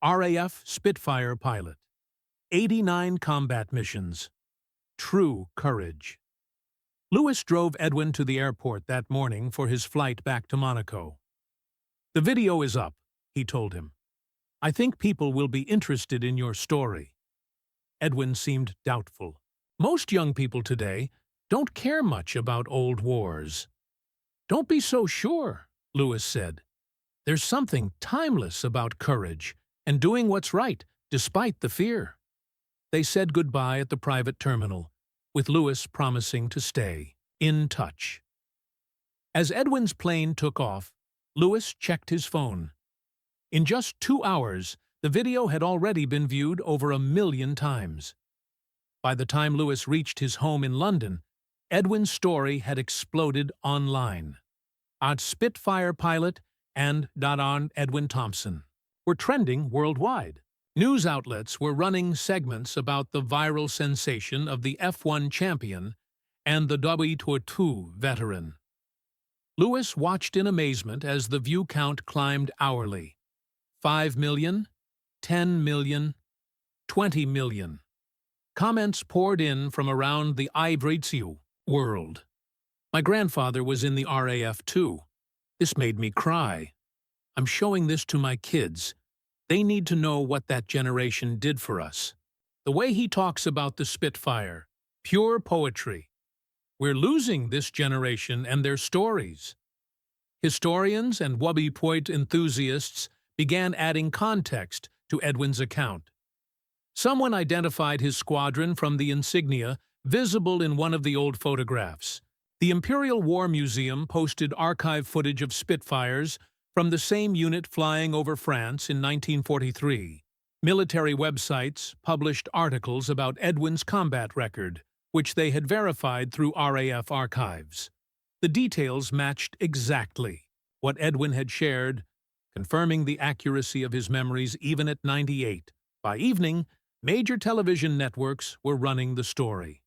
RAF Spitfire pilot, 89 combat missions. True courage." Lewis drove Edwin to the airport that morning for his flight back to Monaco. "The video is up," he told him. "I think people will be interested in your story." Edwin seemed doubtful. "Most young people today don't care much about old wars." "Don't be so sure," Lewis said. "There's something timeless about courage and doing what's right, despite the fear." They said goodbye at the private terminal, with Lewis promising to stay in touch. As Edwin's plane took off, Lewis checked his phone. In just 2 hours, the video had already been viewed over 1 million times. By the time Lewis reached his home in London, Edwin's story had exploded online. Spitfire pilot and on Edwin Thompson were trending worldwide. News outlets were running segments about the viral sensation of the F1 champion and the WWII veteran. Lewis watched in amazement as the view count climbed hourly. 5 million, 10 million, 20 million. Comments poured in from around the WWII world. "My grandfather was in the RAF too. This made me cry. I'm showing this to my kids. They need to know what that generation did for us. The way he talks about the Spitfire, pure poetry. We're losing this generation and their stories." Historians and WWII enthusiasts began adding context to Edwin's account. Someone identified his squadron from the insignia visible in one of the old photographs. The Imperial War Museum posted archive footage of Spitfires from the same unit flying over France in 1943. Military websites published articles about Edwin's combat record, which they had verified through RAF archives. The details matched exactly what Edwin had shared, confirming the accuracy of his memories even at 98. By evening, major television networks were running the story.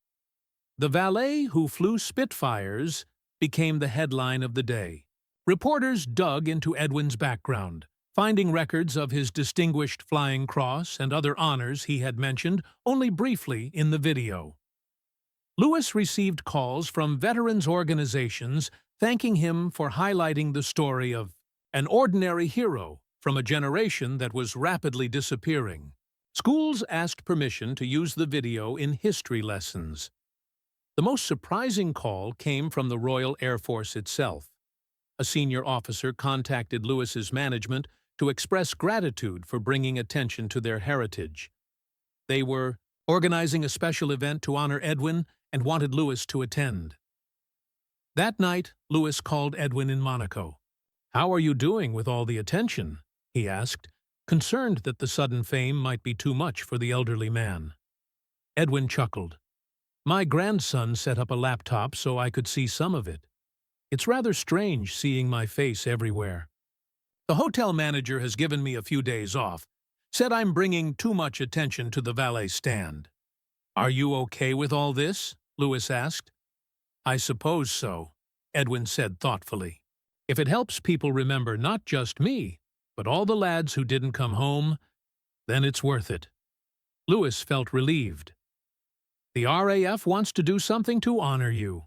"The valet who flew Spitfires" became the headline of the day. Reporters dug into Edwin's background, finding records of his Distinguished Flying Cross and other honors he had mentioned only briefly in the video. Lewis received calls from veterans organizations thanking him for highlighting the story of an ordinary hero from a generation that was rapidly disappearing. Schools asked permission to use the video in history lessons. The most surprising call came from the Royal Air Force itself. A senior officer contacted Lewis's management to express gratitude for bringing attention to their heritage. They were organizing a special event to honor Edwin and wanted Lewis to attend. That night, Lewis called Edwin in Monaco. "How are you doing with all the attention?" he asked, concerned that the sudden fame might be too much for the elderly man. Edwin chuckled. "My grandson set up a laptop so I could see some of it. It's rather strange seeing my face everywhere. The hotel manager has given me a few days off, said I'm bringing too much attention to the valet stand." "Are you okay with all this?" Lewis asked. "I suppose so," Edwin said thoughtfully. "If it helps people remember not just me, but all the lads who didn't come home, then it's worth it." Lewis felt relieved. "The RAF wants to do something to honor you.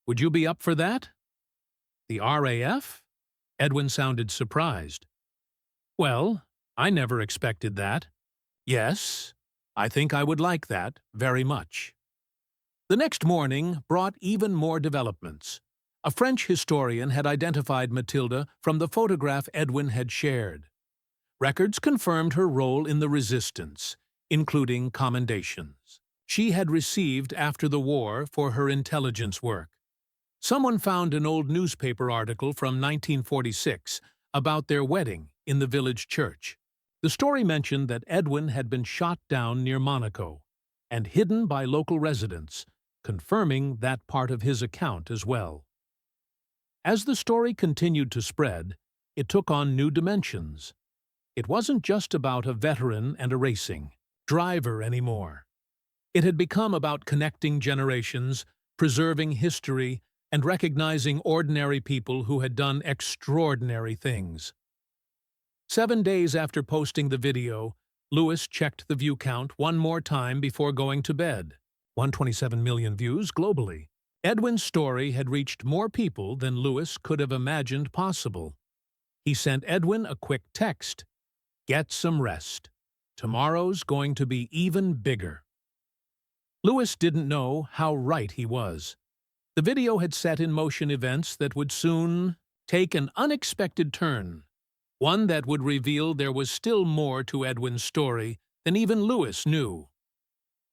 Would you be up for that?" "The RAF?" Edwin sounded surprised. "Well, I never expected that. Yes, I think I would like that very much." The next morning brought even more developments. A French historian had identified Matilda from the photograph Edwin had shared. Records confirmed her role in the resistance, including commendations she had received after the war for her intelligence work. Someone found an old newspaper article from 1946 about their wedding in the village church. The story mentioned that Edwin had been shot down near Monaco and hidden by local residents, confirming that part of his account as well. As the story continued to spread, it took on new dimensions. It wasn't just about a veteran and a racing driver anymore. It had become about connecting generations, preserving history, and recognizing ordinary people who had done extraordinary things. 7 days after posting the video, Lewis checked the view count one more time before going to bed. 127 million views globally. Edwin's story had reached more people than Lewis could have imagined possible. He sent Edwin a quick text. "Get some rest. Tomorrow's going to be even bigger." Lewis didn't know how right he was. The video had set in motion events that would soon take an unexpected turn, one that would reveal there was still more to Edwin's story than even Lewis knew.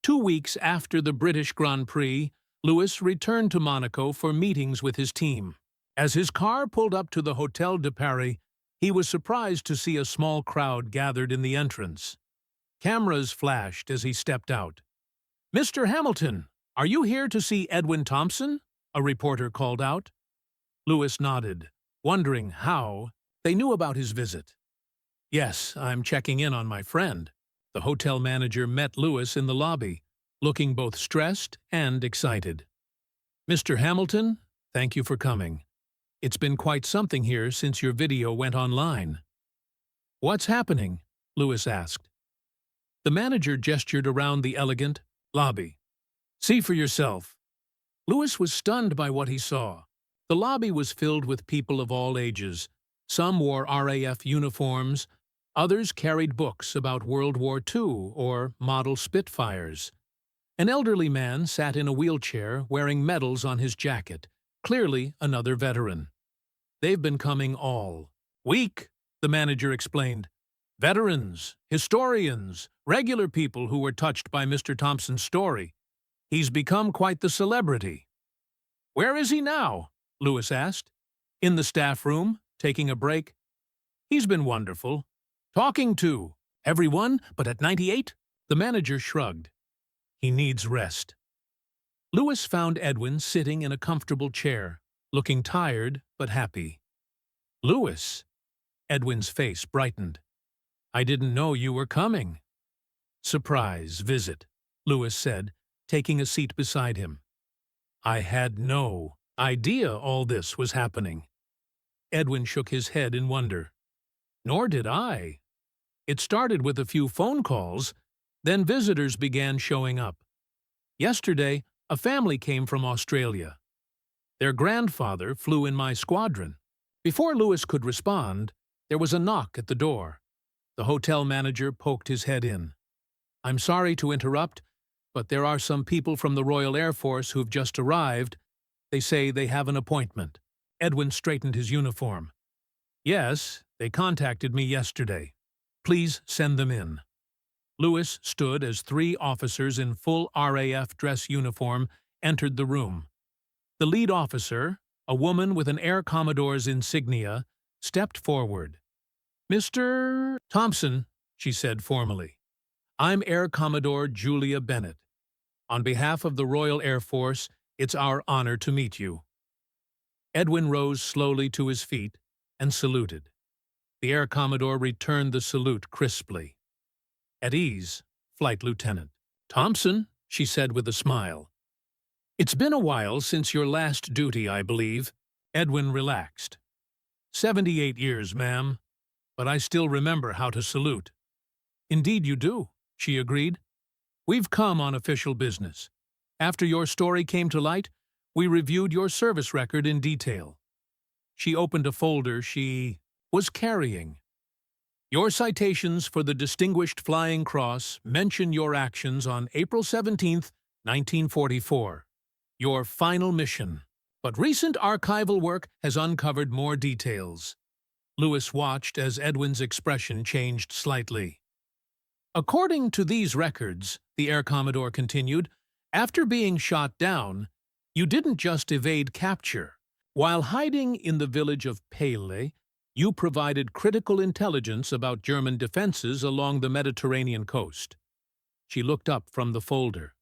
2 weeks after the British Grand Prix, Lewis returned to Monaco for meetings with his team. As his car pulled up to the Hotel de Paris, he was surprised to see a small crowd gathered in the entrance. Cameras flashed as he stepped out. "Mr. Hamilton, are you here to see Edwin Thompson?" a reporter called out. Lewis nodded, wondering how they knew about his visit. "Yes, I'm checking in on my friend." The hotel manager met Lewis in the lobby, looking both stressed and excited. "Mr. Hamilton, thank you for coming. It's been quite something here since your video went online." "What's happening?" Lewis asked. The manager gestured around the elegant lobby. "See for yourself." Lewis was stunned by what he saw. The lobby was filled with people of all ages. Some wore RAF uniforms, others carried books about World War II or model Spitfires. An elderly man sat in a wheelchair wearing medals on his jacket, clearly another veteran. "They've been coming all week," the manager explained. "Veterans, historians, regular people who were touched by Mr. Thompson's story. He's become quite the celebrity." "Where is he now?" Lewis asked. "In the staff room, taking a break." "He's been wonderful. Talking to everyone, but at 98? The manager shrugged. "He needs rest." Lewis found Edwin sitting in a comfortable chair, looking tired but happy. "Lewis," Edwin's face brightened. "I didn't know you were coming." "Surprise visit," Lewis said, taking a seat beside him. "I had no idea all this was happening." Edwin shook his head in wonder. "Nor did I. It started with a few phone calls, then visitors began showing up. Yesterday, a family came from Australia. Their grandfather flew in my squadron." Before Lewis could respond, there was a knock at the door. The hotel manager poked his head in. "I'm sorry to interrupt, but there are some people from the Royal Air Force who've just arrived. They say they have an appointment." Edwin straightened his uniform. Yes, they contacted me yesterday. Please send them in. Lewis stood as three officers in full RAF dress uniform entered the room. The lead officer, a woman with an Air Commodore's insignia, stepped forward. "Mr. Thompson," she said formally, "I'm Air Commodore Julia Bennett. On behalf of the Royal Air Force, it's our honor to meet you." Edwin rose slowly to his feet and saluted. The Air Commodore returned the salute crisply. "At ease, Flight Lieutenant." "Thompson," she said with a smile. "It's been a while since your last duty, I believe." Edwin relaxed. 78 years, ma'am, but I still remember how to salute." "Indeed you do," she agreed. "We've come on official business. After your story came to light, we reviewed your service record in detail." She opened a folder she was carrying. "Your citations for the Distinguished Flying Cross mention your actions on April 17th, 1944. Your final mission. But recent archival work has uncovered more details." Lewis watched as Edwin's expression changed slightly. "According to these records," the Air Commodore continued, "after being shot down, you didn't just evade capture. While hiding in the village of Pele, you provided critical intelligence about German defenses along the Mediterranean coast." She looked up from the folder.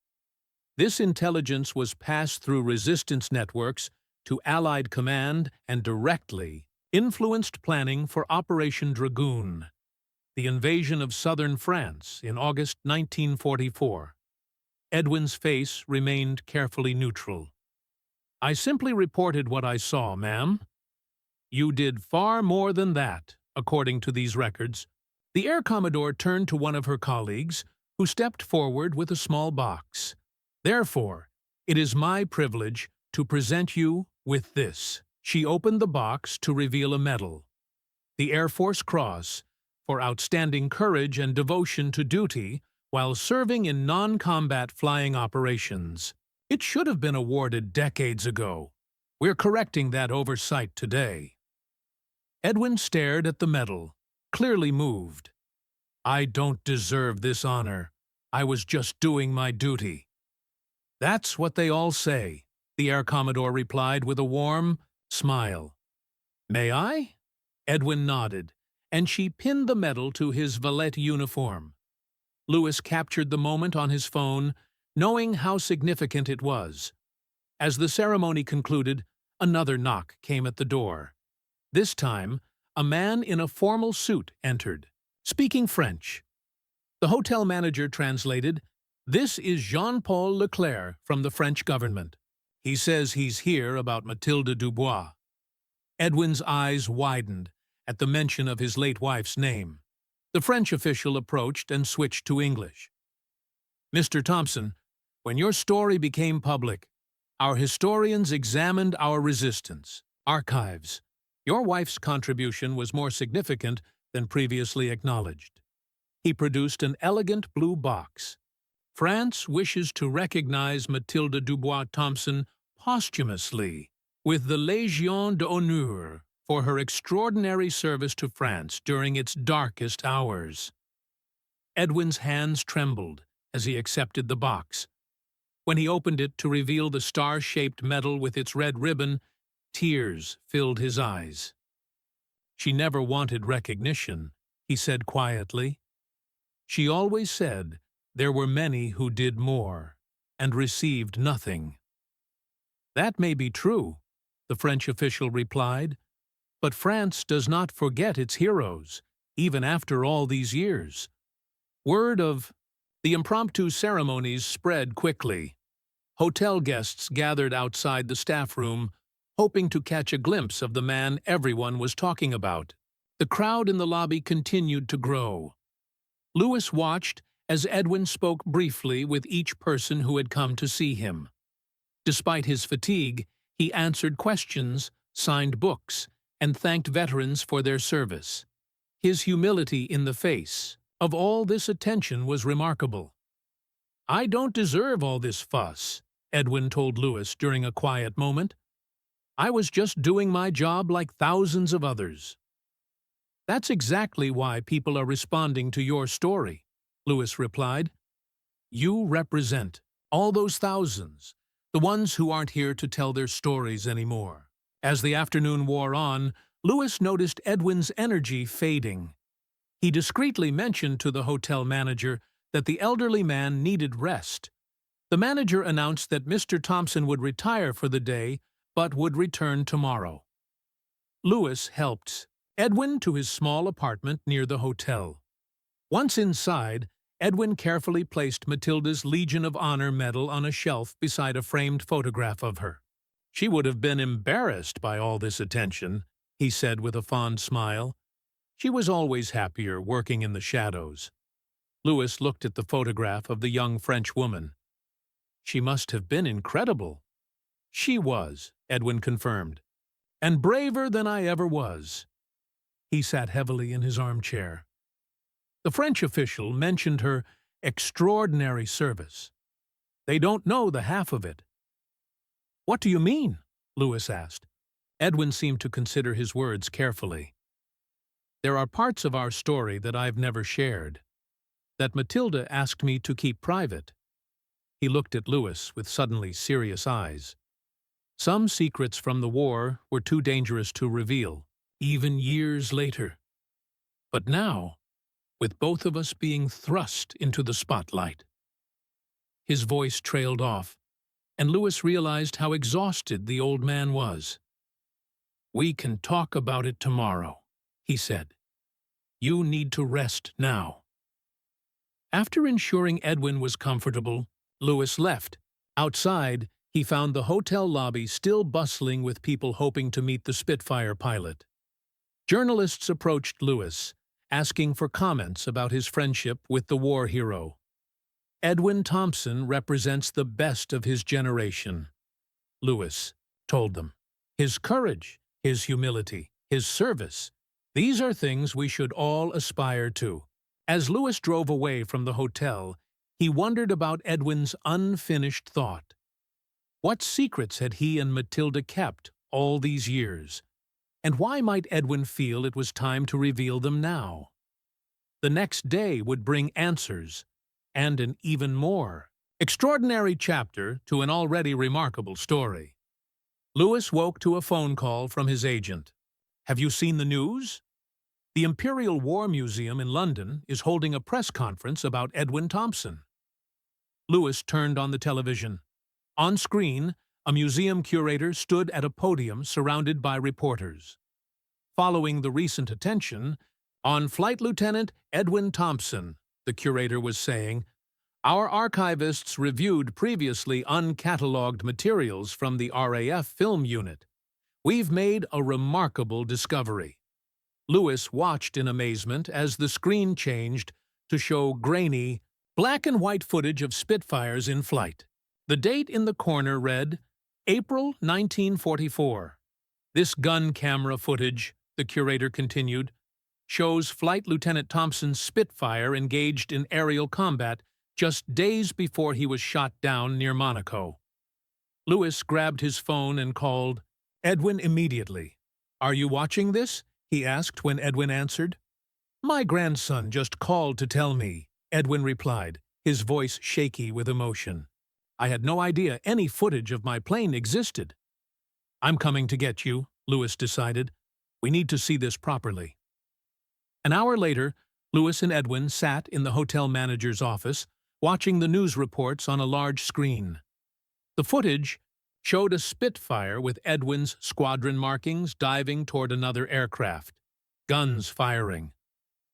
"This intelligence was passed through resistance networks to Allied command and directly influenced planning for Operation Dragoon, the invasion of southern France in August 1944. Edwin's face remained carefully neutral. "I simply reported what I saw, ma'am." "You did far more than that, according to these records." The Air Commodore turned to one of her colleagues, who stepped forward with a small box. "Therefore, it is my privilege to present you with this." She opened the box to reveal a medal. The Air Force Cross, for outstanding courage and devotion to duty while serving in non-combat flying operations. It should have been awarded decades ago. We're correcting that oversight today. Edwin stared at the medal, clearly moved. "I don't deserve this honor. I was just doing my duty." "That's what they all say," the Air Commodore replied with a warm smile. "May I?" Edwin nodded, and she pinned the medal to his Valet uniform. Lewis captured the moment on his phone, knowing how significant it was. As the ceremony concluded, another knock came at the door. This time, a man in a formal suit entered, speaking French. The hotel manager translated, "This is Jean-Paul Leclerc from the French government. He says he's here about Mathilde Dubois." Edwin's eyes widened at the mention of his late wife's name. The French official approached and switched to English. "Mr. Thompson, when your story became public, our historians examined our resistance, archives. Your wife's contribution was more significant than previously acknowledged." He produced an elegant blue box. "France wishes to recognize Mathilde Dubois Thompson posthumously with the Légion d'honneur for her extraordinary service to France during its darkest hours." Edwin's hands trembled as he accepted the box. When he opened it to reveal the star-shaped medal with its red ribbon, tears filled his eyes. "She never wanted recognition," he said quietly. "She always said there were many who did more and received nothing." "That may be true," the French official replied, "but France does not forget its heroes, even after all these years." Word of the impromptu ceremonies spread quickly. Hotel guests gathered outside the staff room, hoping to catch a glimpse of the man everyone was talking about. The crowd in the lobby continued to grow. Lewis watched as Edwin spoke briefly with each person who had come to see him. Despite his fatigue, he answered questions, signed books, and thanked veterans for their service. His humility in the face of all this attention was remarkable. "I don't deserve all this fuss," Edwin told Lewis during a quiet moment. I was just doing my job like thousands of others. That's exactly why people are responding to your story, Lewis replied. You represent all those thousands, the ones who aren't here to tell their stories anymore. As the afternoon wore on, Lewis noticed Edwin's energy fading. He discreetly mentioned to the hotel manager that the elderly man needed rest. The manager announced that Mr. Thompson would retire for the day, but would return tomorrow. Lewis helped Edwin to his small apartment near the hotel. Once inside, Edwin carefully placed Matilda's Legion of Honor medal on a shelf beside a framed photograph of her. She would have been embarrassed by all this attention, he said with a fond smile. She was always happier working in the shadows. Lewis looked at the photograph of the young French woman. She must have been incredible. She was, Edwin confirmed, and braver than I ever was. He sat heavily in his armchair. The French official mentioned her extraordinary service. They don't know the half of it. What do you mean? Lewis asked. Edwin seemed to consider his words carefully. There are parts of our story that I've never shared, that Matilda asked me to keep private. He looked at Lewis with suddenly serious eyes. Some secrets from the war were too dangerous to reveal, even years later. But now, with both of us being thrust into the spotlight. His voice trailed off, and Lewis realized how exhausted the old man was. We can talk about it tomorrow, he said. You need to rest now. After ensuring Edwin was comfortable, Lewis left. Outside, he found the hotel lobby still bustling with people hoping to meet the Spitfire pilot. Journalists approached Lewis, asking for comments about his friendship with the war hero. Edwin Thompson represents the best of his generation, Lewis told them. His courage, his humility, his service, these are things we should all aspire to. As Lewis drove away from the hotel, he wondered about Edwin's unfinished thought. What secrets had he and Matilda kept all these years? And why might Edwin feel it was time to reveal them now? The next day would bring answers, and an even more extraordinary chapter to an already remarkable story. Lewis woke to a phone call from his agent. Have you seen the news? The Imperial War Museum in London is holding a press conference about Edwin Thompson. Lewis turned on the television. On screen, a museum curator stood at a podium surrounded by reporters. Following the recent attention on Flight Lieutenant Edwin Thompson, the curator was saying, our archivists reviewed previously uncatalogued materials from the RAF film unit. We've made a remarkable discovery. Lewis watched in amazement as the screen changed to show grainy, black and white footage of Spitfires in flight. The date in the corner read, April 1944. This gun camera footage, the curator continued, shows Flight Lieutenant Thompson's Spitfire engaged in aerial combat just days before he was shot down near Monaco. Lewis grabbed his phone and called Edwin immediately. Are you watching this? He asked when Edwin answered. My grandson just called to tell me, Edwin replied, his voice shaky with emotion. I had no idea any footage of my plane existed. I'm coming to get you, Lewis decided. We need to see this properly. An hour later, Lewis and Edwin sat in the hotel manager's office, watching the news reports on a large screen. The footage showed a Spitfire with Edwin's squadron markings diving toward another aircraft, guns firing.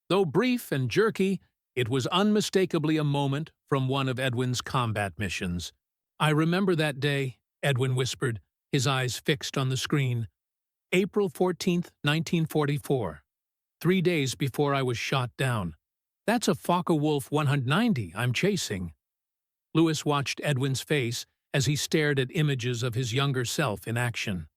Though brief and jerky, it was unmistakably a moment from one of Edwin's combat missions. I remember that day, Edwin whispered, his eyes fixed on the screen. April 14th, 1944. 3 days before I was shot down. That's a Focke-Wulf 190 I'm chasing. Lewis watched Edwin's face as he stared at images of his younger self in action.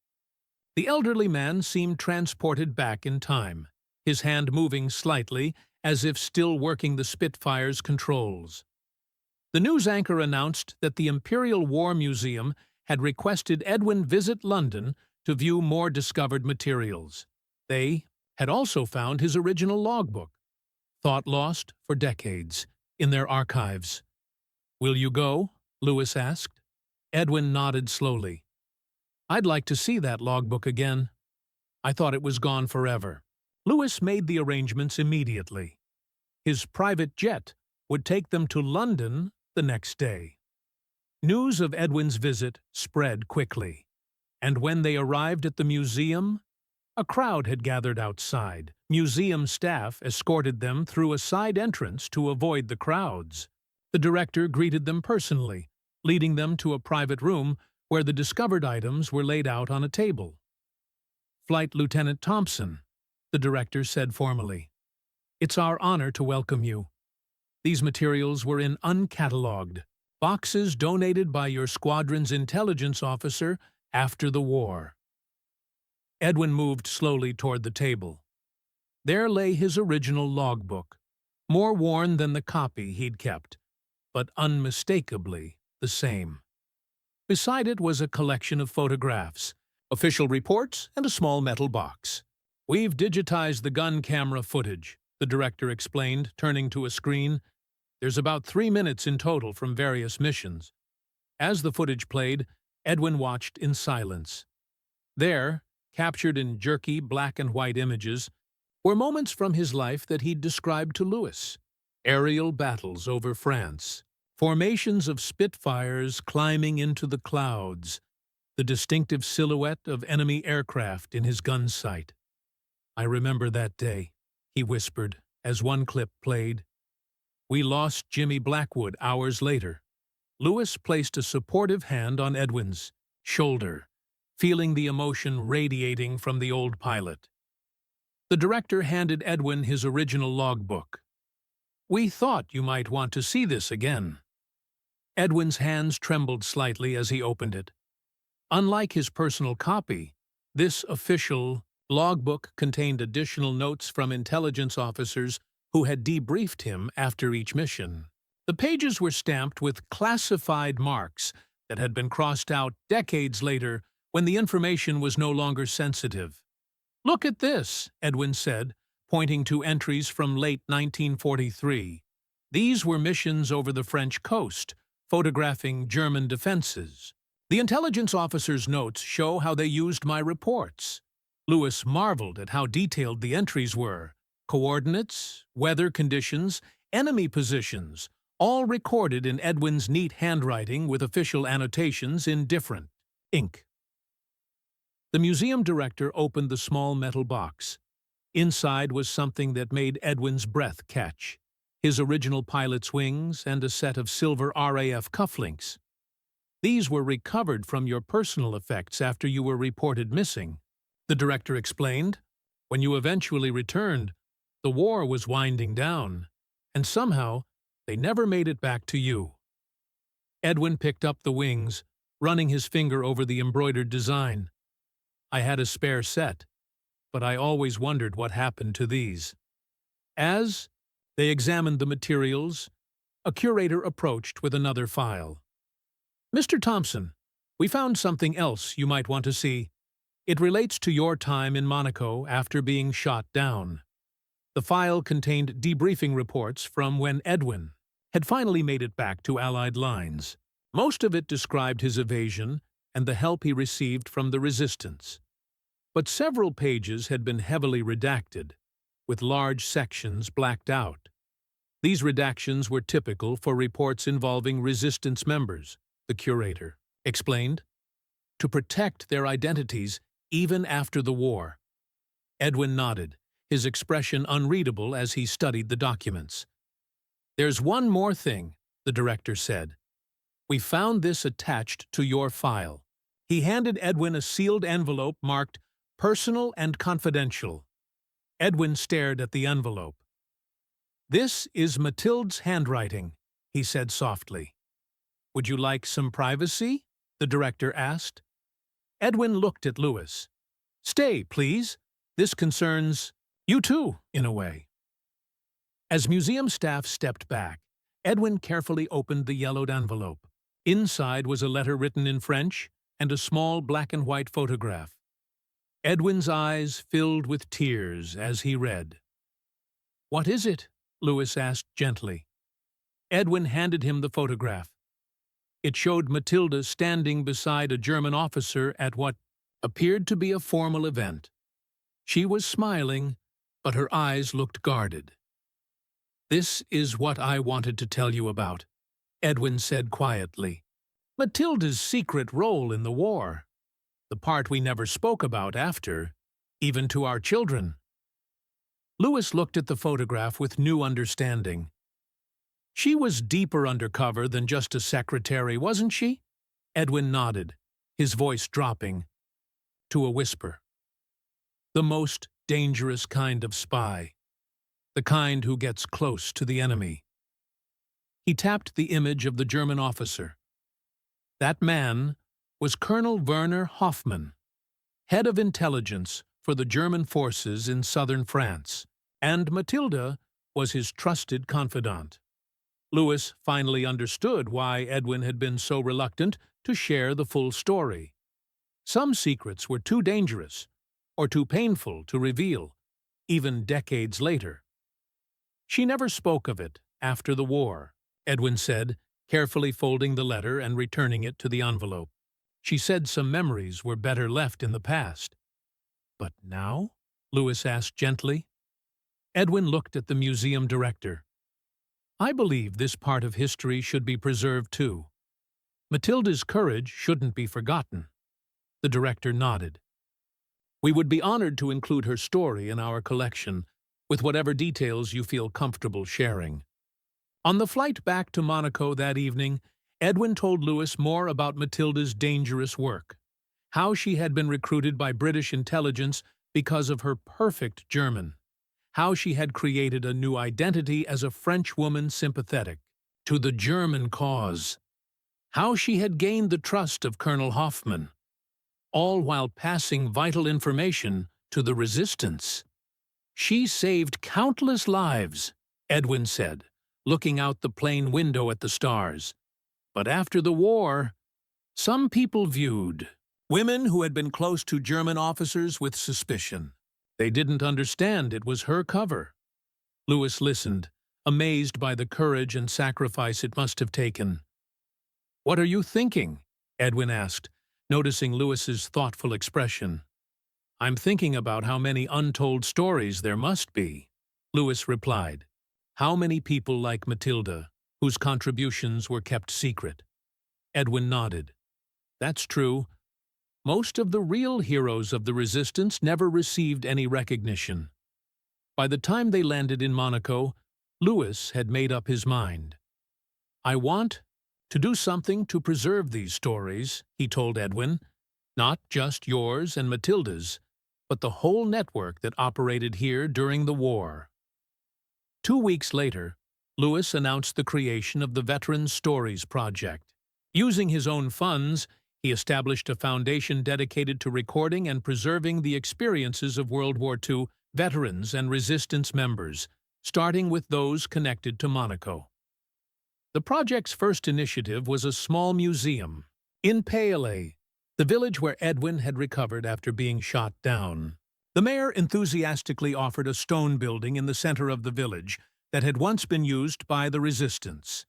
The elderly man seemed transported back in time, his hand moving slightly as if still working the Spitfire's controls. The news anchor announced that the Imperial War Museum had requested Edwin visit London to view more discovered materials. They had also found his original logbook, thought lost for decades, in their archives. "Will you go?" Lewis asked. Edwin nodded slowly. "I'd like to see that logbook again. I thought it was gone forever." Lewis made the arrangements immediately. His private jet would take them to London the next day. News of Edwin's visit spread quickly, and when they arrived at the museum, a crowd had gathered outside. Museum staff escorted them through a side entrance to avoid the crowds. The director greeted them personally, leading them to a private room where the discovered items were laid out on a table. "Flight Lieutenant Thompson," the director said formally, "it's our honor to welcome you. These materials were in uncatalogued boxes donated by your squadron's intelligence officer after the war." Edwin moved slowly toward the table. There lay his original logbook, more worn than the copy he'd kept, but unmistakably the same. Beside it was a collection of photographs, official reports, and a small metal box. "We've digitized the gun camera footage," the director explained, turning to a screen. "There's about 3 minutes in total from various missions." As the footage played, Edwin watched in silence. There, captured in jerky black and white images, were moments from his life that he'd described to Lewis. Aerial battles over France, formations of Spitfires climbing into the clouds, the distinctive silhouette of enemy aircraft in his gun sight. "I remember that day," he whispered as one clip played. "We lost Jimmy Blackwood hours later." Lewis placed a supportive hand on Edwin's shoulder, feeling the emotion radiating from the old pilot. The director handed Edwin his original logbook. "We thought you might want to see this again." Edwin's hands trembled slightly as he opened it. Unlike his personal copy, this official logbook contained additional notes from intelligence officers who had debriefed him after each mission. The pages were stamped with classified marks that had been crossed out decades later when the information was no longer sensitive. "Look at this," Edwin said, pointing to entries from late 1943. These were missions over the French coast, photographing German defenses. The intelligence officers' notes show how they used my reports. Lewis marveled at how detailed the entries were. Coordinates, weather conditions, enemy positions, all recorded in Edwin's neat handwriting with official annotations in different ink. The museum director opened the small metal box. Inside was something that made Edwin's breath catch: his original pilot's wings and a set of silver RAF cufflinks. "These were recovered from your personal effects after you were reported missing," the director explained. "When you eventually returned, the war was winding down, and somehow they never made it back to you." Edwin picked up the wings, running his finger over the embroidered design. "I had a spare set, but I always wondered what happened to these." As they examined the materials, a curator approached with another file. "Mr. Thompson, we found something else you might want to see. It relates to your time in Monaco after being shot down." The file contained debriefing reports from when Edwin had finally made it back to Allied lines. Most of it described his evasion and the help he received from the resistance. But several pages had been heavily redacted, with large sections blacked out. These redactions were typical for reports involving resistance members, the curator explained, to protect their identities even after the war. Edwin nodded, his expression unreadable as he studied the documents. "There's one more thing," the director said. "We found this attached to your file." He handed Edwin a sealed envelope marked "Personal and Confidential." Edwin stared at the envelope. "This is Mathilde's handwriting," he said softly. "Would you like some privacy?" the director asked. Edwin looked at Lewis. "Stay, please. This concerns you too, in a way." As museum staff stepped back, Edwin carefully opened the yellowed envelope. Inside was a letter written in French and a small black-and-white photograph. Edwin's eyes filled with tears as he read. "What is it?" Louis asked gently. Edwin handed him the photograph. It showed Matilda standing beside a German officer at what appeared to be a formal event. She was smiling, but her eyes looked guarded. "This is what I wanted to tell you about," Edwin said quietly. "Matilda's secret role in the war. The part we never spoke about after, even to our children." Louis looked at the photograph with new understanding. "She was deeper undercover than just a secretary, wasn't she?" Edwin nodded, his voice dropping to a whisper. "The most dangerous kind of spy. The kind who gets close to the enemy." He tapped the image of the German officer. That man was Colonel Werner Hoffmann, head of intelligence for the German forces in southern France, and Matilda was his trusted confidant. Louis finally understood why Edwin had been so reluctant to share the full story. Some secrets were too dangerous or too painful to reveal, even decades later. "She never spoke of it after the war," Edwin said, carefully folding the letter and returning it to the envelope. "She said some memories were better left in the past." "But now?" Louis asked gently. Edwin looked at the museum director. "I believe this part of history should be preserved too. Matilda's courage shouldn't be forgotten." The director nodded. "We would be honored to include her story in our collection, with whatever details you feel comfortable sharing." On the flight back to Monaco that evening, Edwin told Louis more about Matilda's dangerous work, how she had been recruited by British intelligence because of her perfect German, how she had created a new identity as a French woman sympathetic to the German cause, how she had gained the trust of Colonel Hoffmann, all while passing vital information to the resistance. "She saved countless lives," Edwin said, looking out the plane window at the stars. "But after the war, some people viewed women who had been close to German officers with suspicion. They didn't understand it was her cover." Louis listened, amazed by the courage and sacrifice it must have taken. "What are you thinking?" Edwin asked, noticing Louis's thoughtful expression. "I'm thinking about how many untold stories there must be," Louis replied. "How many people like Matilda, whose contributions were kept secret?" Edwin nodded. "That's true. Most of the real heroes of the resistance never received any recognition." By the time they landed in Monaco, Louis had made up his mind. "I want to do something to preserve these stories," he told Edwin. "Not just yours and Matilda's, but the whole network that operated here during the war." 2 weeks later, Louis announced the creation of the Veterans Stories Project. Using his own funds, he established a foundation dedicated to recording and preserving the experiences of World War II veterans and resistance members, starting with those connected to Monaco. The project's first initiative was a small museum in Valet, the village where Edwin had recovered after being shot down. The mayor enthusiastically offered a stone building in the center of the village that had once been used by the resistance.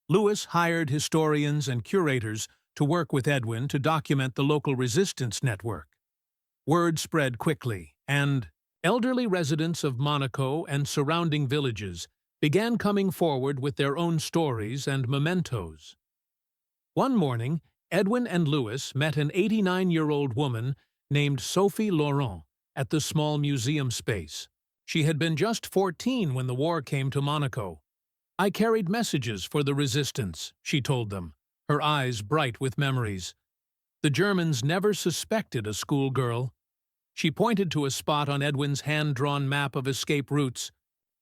Louis hired historians and curators to work with Edwin to document the local resistance network. Word spread quickly, and elderly residents of Monaco and surrounding villages began coming forward with their own stories and mementos. One morning, Edwin and Louis met an 89-year-old woman named Sophie Laurent at the small museum space. She had been just 14 when the war came to Monaco. "I carried messages for the resistance," she told them, her eyes bright with memories. "The Germans never suspected a schoolgirl." She pointed to a spot on Edwin's hand-drawn map of escape routes.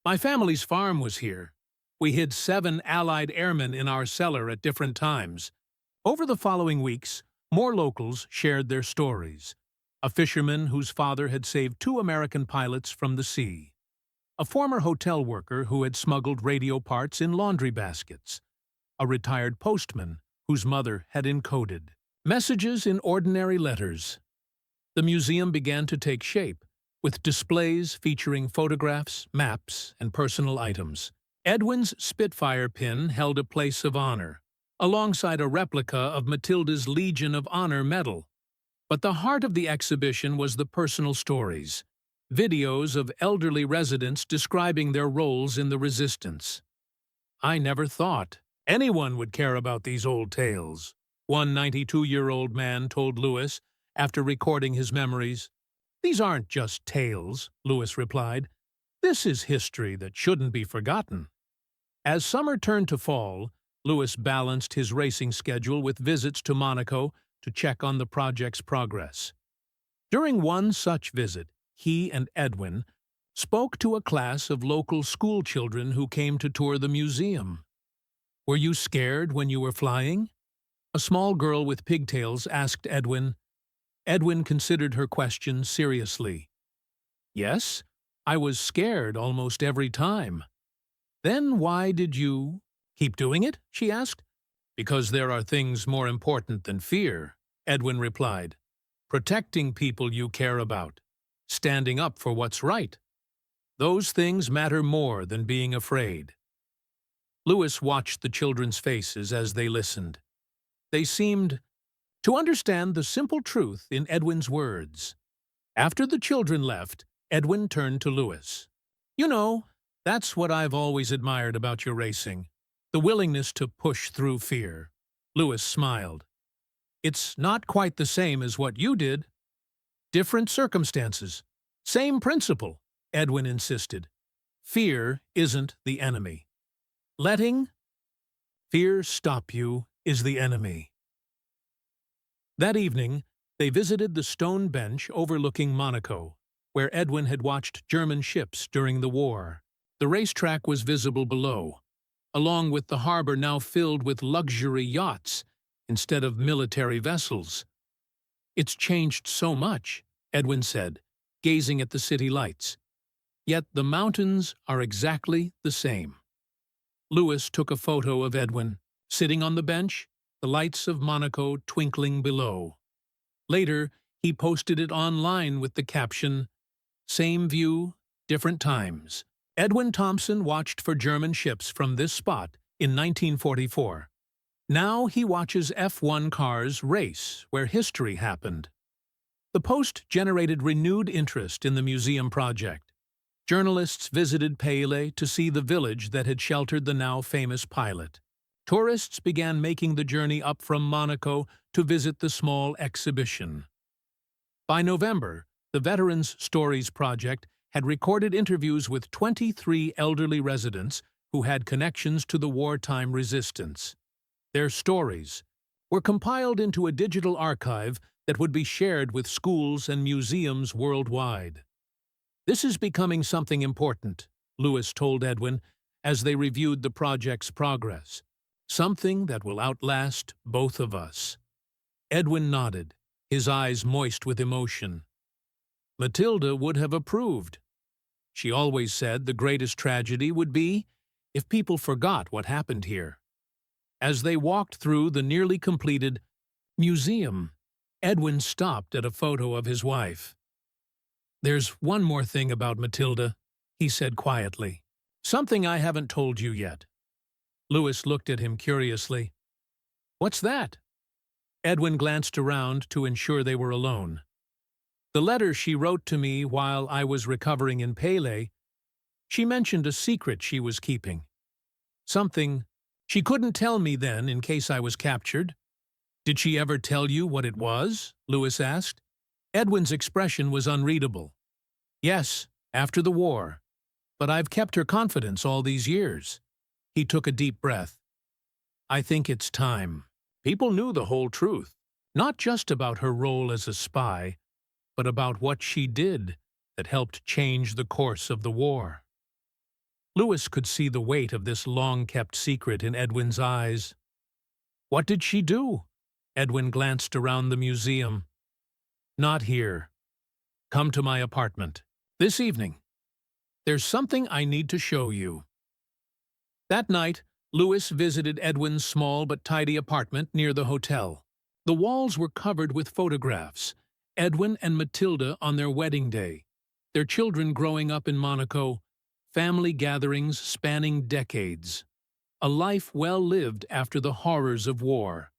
"My family's farm was here. We hid 7 Allied airmen in our cellar at different times." Over the following weeks, more locals shared their stories. A fisherman whose father had saved 2 American pilots from the sea. A former hotel worker who had smuggled radio parts in laundry baskets. A retired postman whose mother had encoded messages in ordinary letters. The museum began to take shape, with displays featuring photographs, maps, and personal items. Edwin's Spitfire pin held a place of honor, alongside a replica of Matilda's Legion of Honor medal. But the heart of the exhibition was the personal stories, videos of elderly residents describing their roles in the resistance. "I never thought anyone would care about these old tales," one 92-year-old man told Lewis after recording his memories. "These aren't just tales," Lewis replied. "This is history that shouldn't be forgotten." As summer turned to fall, Lewis balanced his racing schedule with visits to Monaco to check on the project's progress. During one such visit, he and Edwin spoke to a class of local school children who came to tour the museum. "Were you scared when you were flying?" a small girl with pigtails asked Edwin. Edwin considered her question seriously. "Yes, I was scared almost every time." "Then why did you keep doing it?" she asked. "Because there are things more important than fear," Edwin replied. "Protecting people you care about. Standing up for what's right. Those things matter more than being afraid." Lewis watched the children's faces as they listened. They seemed to understand the simple truth in Edwin's words. After the children left, Edwin turned to Lewis. "You know, that's what I've always admired about your racing. The willingness to push through fear." Lewis smiled. "It's not quite the same as what you did. Different circumstances. Same principle," Edwin insisted. "Fear isn't the enemy. Letting fear stop you is the enemy." That evening, they visited the stone bench overlooking Monaco, where Edwin had watched German ships during the war. The racetrack was visible below, along with the harbor now filled with luxury yachts instead of military vessels. "It's changed so much," Edwin said, gazing at the city lights. "Yet the mountains are exactly the same." Lewis took a photo of Edwin, sitting on the bench, the lights of Monaco twinkling below. Later, he posted it online with the caption, "Same view, different times." Edwin Thompson watched for German ships from this spot in 1944. Now he watches F1 cars race where history happened. The post generated renewed interest in the museum project. Journalists visited Valet to see the village that had sheltered the now famous pilot. Tourists began making the journey up from Monaco to visit the small exhibition. By November, the Veterans Stories Project had recorded interviews with 23 elderly residents who had connections to the wartime resistance. Their stories were compiled into a digital archive that would be shared with schools and museums worldwide. "This is becoming something important," Lewis told Edwin as they reviewed the project's progress. "Something that will outlast both of us." Edwin nodded, his eyes moist with emotion. Matilda would have approved. She always said the greatest tragedy would be if people forgot what happened here. As they walked through the nearly completed museum, Edwin stopped at a photo of his wife. "There's one more thing about Matilda," he said quietly. "Something I haven't told you yet." Lewis looked at him curiously. "What's that?" Edwin glanced around to ensure they were alone. "The letter she wrote to me while I was recovering in Pele, she mentioned a secret she was keeping. Something she couldn't tell me then in case I was captured." "Did she ever tell you what it was?" Lewis asked. Edwin's expression was unreadable. "Yes, after the war. But I've kept her confidence all these years." He took a deep breath. "I think it's time. People knew the whole truth, not just about her role as a spy, but about what she did that helped change the course of the war." Lewis could see the weight of this long-kept secret in Edwin's eyes. "What did she do?" Edwin glanced around the museum. "Not here. Come to my apartment. This evening. There's something I need to show you." That night, Lewis visited Edwin's small but tidy apartment near the hotel. The walls were covered with photographs, Edwin and Matilda on their wedding day, their children growing up in Monaco, family gatherings spanning decades. A life well lived after the horrors of war.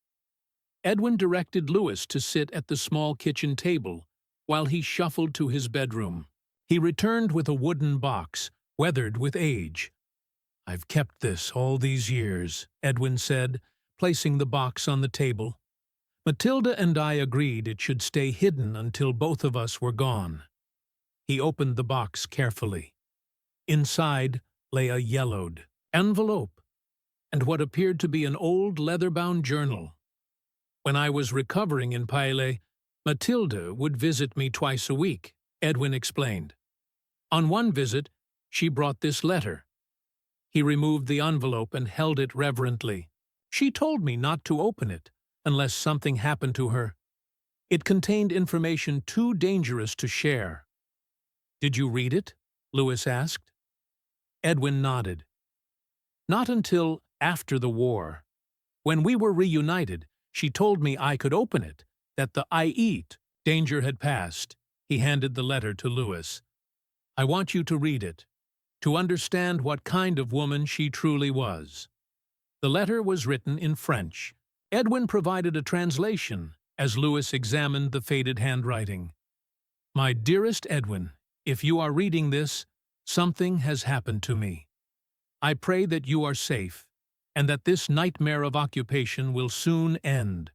Edwin directed Louis to sit at the small kitchen table while he shuffled to his bedroom. He returned with a wooden box, weathered with age. "I've kept this all these years," Edwin said, placing the box on the table. "Matilda and I agreed it should stay hidden until both of us were gone." He opened the box carefully. Inside lay a yellowed envelope and what appeared to be an old leather-bound journal. "When I was recovering in Valet, Matilda would visit me twice a week," Edwin explained. "On one visit, she brought this letter." He removed the envelope and held it reverently. "She told me not to open it unless something happened to her. It contained information too dangerous to share." "Did you read it?" Louis asked. Edwin nodded. "Not until after the war. When we were reunited, she told me I could open it, that the WWII danger had passed." He handed the letter to Louis. "I want you to read it, to understand what kind of woman she truly was." The letter was written in French. Edwin provided a translation as Louis examined the faded handwriting. "My dearest Edwin, if you are reading this, something has happened to me. I pray that you are safe, and that this nightmare of occupation will soon end.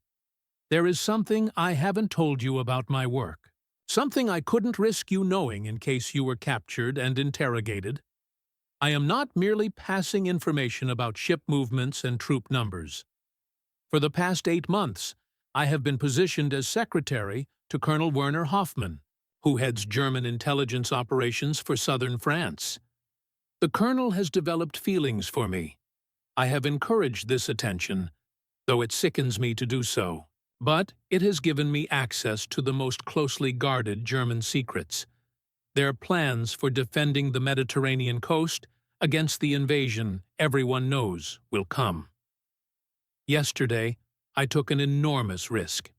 There is something I haven't told you about my work, something I couldn't risk you knowing in case you were captured and interrogated. I am not merely passing information about ship movements and troop numbers. For the past 8 months, I have been positioned as secretary to Colonel Werner Hoffmann, who heads German intelligence operations for southern France. The colonel has developed feelings for me. I have encouraged this attention, though it sickens me to do so. But it has given me access to the most closely guarded German secrets. Their plans for defending the Mediterranean coast against the invasion everyone knows will come. Yesterday, I took an enormous risk.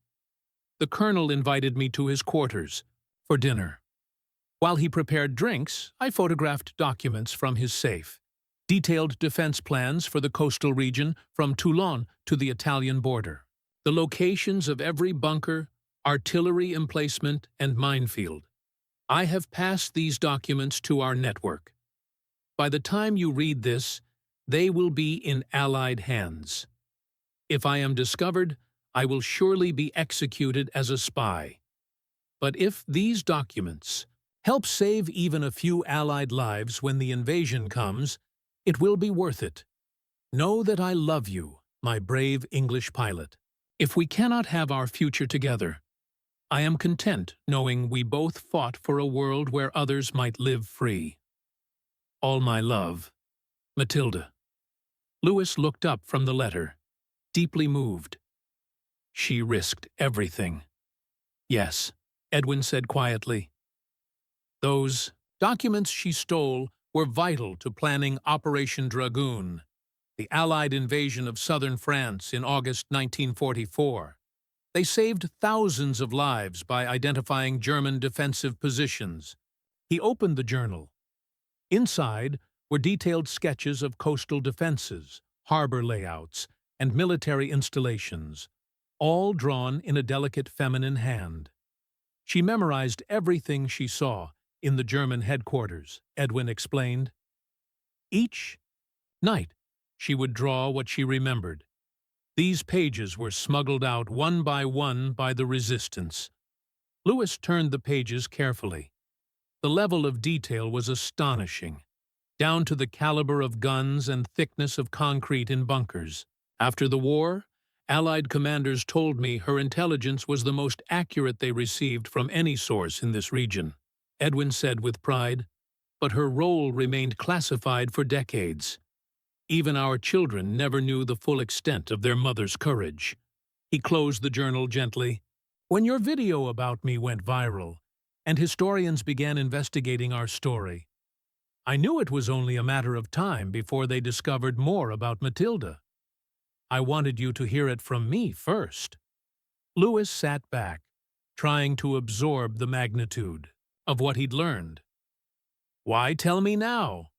The colonel invited me to his quarters for dinner. While he prepared drinks, I photographed documents from his safe, detailed defense plans for the coastal region from Toulon to the Italian border, the locations of every bunker, artillery emplacement, and minefield. I have passed these documents to our network. By the time you read this, they will be in Allied hands. If I am discovered, I will surely be executed as a spy. But if these documents help save even a few Allied lives when the invasion comes, it will be worth it. Know that I love you, my brave English pilot. If we cannot have our future together, I am content knowing we both fought for a world where others might live free. All my love, Matilda." Louis looked up from the letter, deeply moved. "She risked everything." "Yes," Edwin said quietly. "Those documents she stole were vital to planning Operation Dragoon, the Allied invasion of southern France in August 1944. They saved thousands of lives by identifying German defensive positions." He opened the journal. Inside were detailed sketches of coastal defenses, harbor layouts, and military installations, all drawn in a delicate feminine hand. She memorized everything she saw in the German headquarters, Edwin explained. Each night, she would draw what she remembered. These pages were smuggled out one by the resistance. Louis turned the pages carefully. The level of detail was astonishing, down to the caliber of guns and thickness of concrete in bunkers. After the war, Allied commanders told me her intelligence was the most accurate they received from any source in this region, Edwin said with pride, but her role remained classified for decades. Even our children never knew the full extent of their mother's courage. He closed the journal gently. "When your video about me went viral, and historians began investigating our story, I knew it was only a matter of time before they discovered more about Matilda. I wanted you to hear it from me first." Louis sat back, trying to absorb the magnitude of what he'd learned. "Why tell me now?"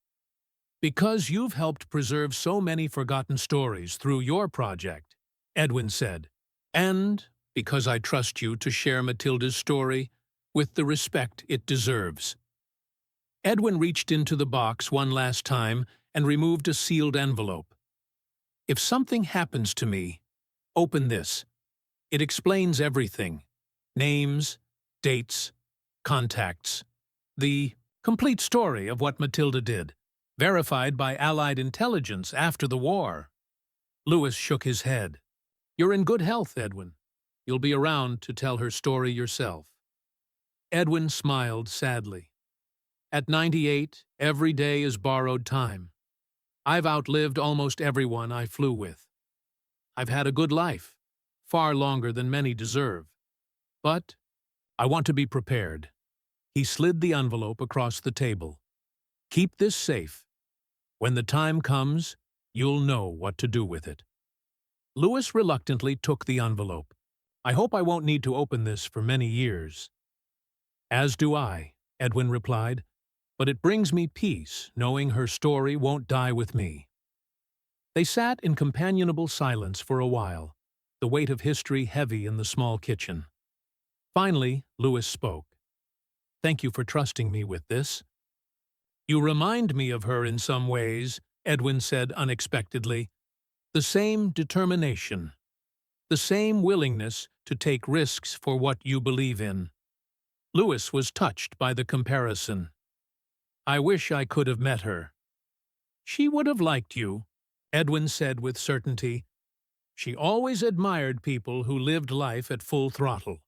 "Because you've helped preserve so many forgotten stories through your project," Edwin said. "And because I trust you to share Matilda's story with the respect it deserves." Edwin reached into the box one last time and removed a sealed envelope. "If something happens to me, open this. It explains everything. Names, dates, contacts. The complete story of what Matilda did, verified by Allied intelligence after the war." Louis shook his head. "You're in good health, Edwin. You'll be around to tell her story yourself." Edwin smiled sadly. "At 98, every day is borrowed time. I've outlived almost everyone I flew with. I've had a good life, far longer than many deserve. But I want to be prepared." He slid the envelope across the table. "Keep this safe. When the time comes, you'll know what to do with it." Louis reluctantly took the envelope. "I hope I won't need to open this for many years." "As do I," Edwin replied, "but it brings me peace knowing her story won't die with me." They sat in companionable silence for a while, the weight of history heavy in the small kitchen. Finally, Louis spoke. "Thank you for trusting me with this." "You remind me of her in some ways," Edwin said unexpectedly. "The same determination. The same willingness to take risks for what you believe in." Louis was touched by the comparison. "I wish I could have met her." "She would have liked you," Edwin said with certainty. "She always admired people who lived life at full throttle."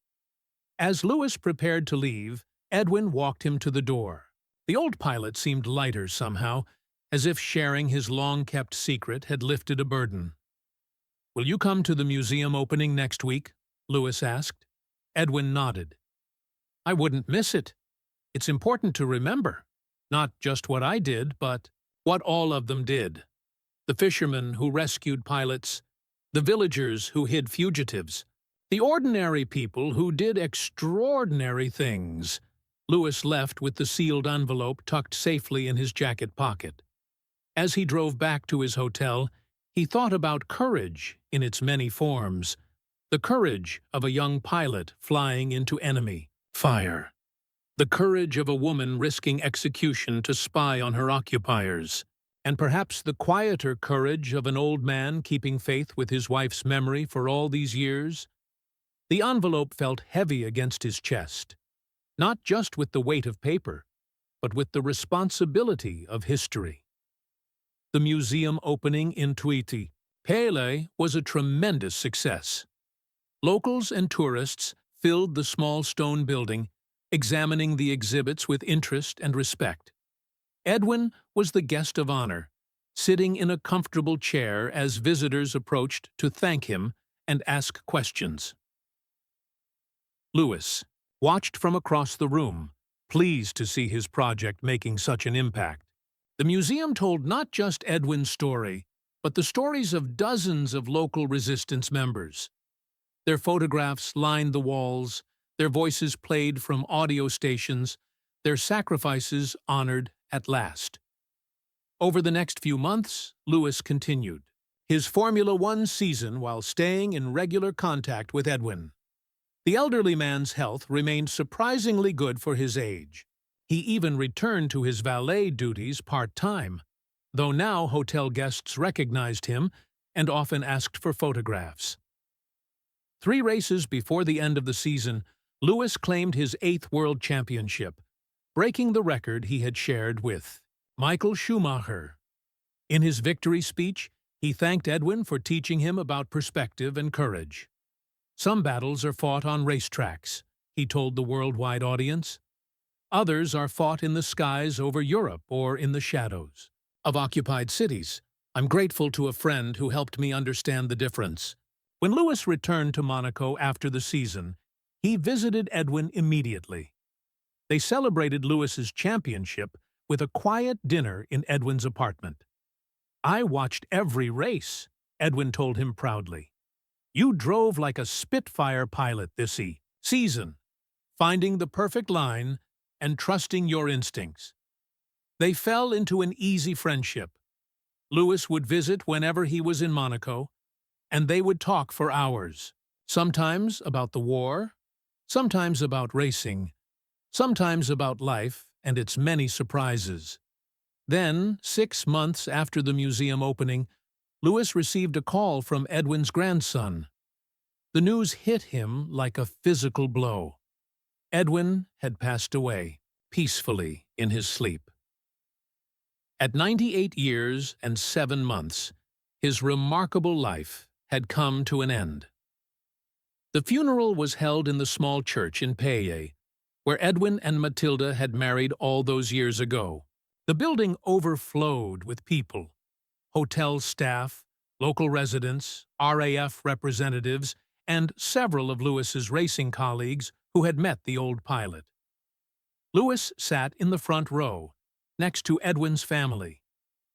As Louis prepared to leave, Edwin walked him to the door. The old pilot seemed lighter somehow, as if sharing his long-kept secret had lifted a burden. "Will you come to the museum opening next week?" Louis asked. Edwin nodded. "I wouldn't miss it. It's important to remember. Not just what I did, but what all of them did. The fishermen who rescued pilots, the villagers who hid fugitives, the ordinary people who did extraordinary things." Louis left with the sealed envelope tucked safely in his jacket pocket. As he drove back to his hotel, he thought about courage in its many forms. The courage of a young pilot flying into enemy fire. The courage of a woman risking execution to spy on her occupiers. And perhaps the quieter courage of an old man keeping faith with his wife's memory for all these years. The envelope felt heavy against his chest, not just with the weight of paper, but with the responsibility of history. The museum opening in WWII was a tremendous success. Locals and tourists filled the small stone building, examining the exhibits with interest and respect. Edwin was the guest of honor, sitting in a comfortable chair as visitors approached to thank him and ask questions. Louis watched from across the room, pleased to see his project making such an impact. The museum told not just Edwin's story, but the stories of dozens of local resistance members. Their photographs lined the walls, their voices played from audio stations, their sacrifices honored at last. Over the next few months, Louis continued his Formula One season while staying in regular contact with Edwin. The elderly man's health remained surprisingly good for his age. He even returned to his valet duties part-time, though now hotel guests recognized him and often asked for photographs. 3 races before the end of the season, Louis claimed his 8th World Championship, breaking the record he had shared with Michael Schumacher. In his victory speech, he thanked Edwin for teaching him about perspective and courage. "Some battles are fought on racetracks," he told the worldwide audience. "Others are fought in the skies over Europe or in the shadows of occupied cities. I'm grateful to a friend who helped me understand the difference." When Louis returned to Monaco after the season, he visited Edwin immediately. They celebrated Louis's championship with a quiet dinner in Edwin's apartment. "I watched every race," Edwin told him proudly. "You drove like a Spitfire pilot this season." finding the perfect line, and trusting your instincts. They fell into an easy friendship. Louis would visit whenever he was in Monaco, and they would talk for hours, sometimes about the war, sometimes about racing, sometimes about life and its many surprises. Then, 6 months after the museum opening, Louis received a call from Edwin's grandson. The news hit him like a physical blow. Edwin had passed away, peacefully in his sleep. At 98 years and 7 months, his remarkable life had come to an end. The funeral was held in the small church in Paye, where Edwin and Matilda had married all those years ago. The building overflowed with people: hotel staff, local residents, RAF representatives, and several of Louis's racing colleagues who had met the old pilot. Louis sat in the front row, next to Edwin's family.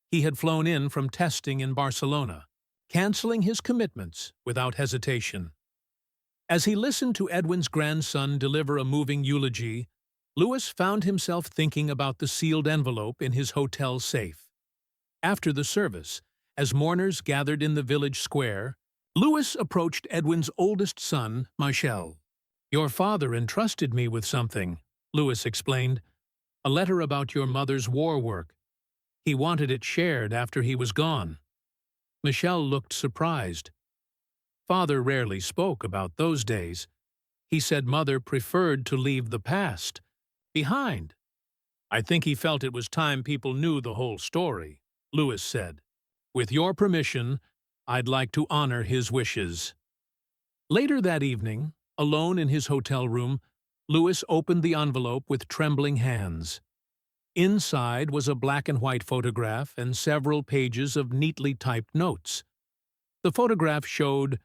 He had flown in from testing in Barcelona, canceling his commitments without hesitation. As he listened to Edwin's grandson deliver a moving eulogy, Louis found himself thinking about the sealed envelope in his hotel safe. After the service, as mourners gathered in the village square, Louis approached Edwin's oldest son, Michel. "Your father entrusted me with something," Louis explained. "A letter about your mother's war work. He wanted it shared after he was gone." Michel looked surprised. Father rarely spoke about those days. He said Mother preferred to leave the past behind. "I think he felt it was time people knew the whole story," Louis said. "With your permission, I'd like to honor his wishes." Later that evening, alone in his hotel room, Louis opened the envelope with trembling hands. Inside was a black-and-white photograph and several pages of neatly typed notes. The photograph showed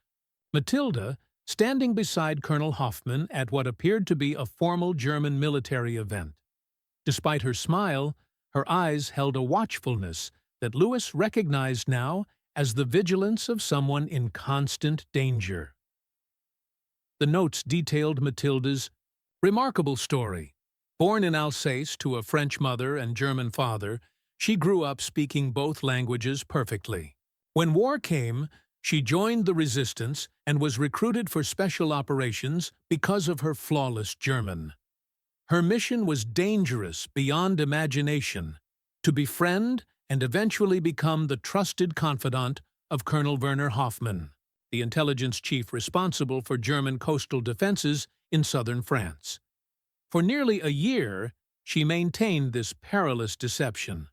Matilda standing beside Colonel Hoffmann at what appeared to be a formal German military event. Despite her smile, her eyes held a watchfulness that Louis recognized now as the vigilance of someone in constant danger. The notes detailed Matilda's remarkable story. Born in Alsace to a French mother and German father, she grew up speaking both languages perfectly. When war came, she joined the resistance and was recruited for special operations because of her flawless German. Her mission was dangerous beyond imagination: to befriend and eventually become the trusted confidant of Colonel Werner Hoffmann, the intelligence chief responsible for German coastal defenses in southern France. For nearly a year, she maintained this perilous deception.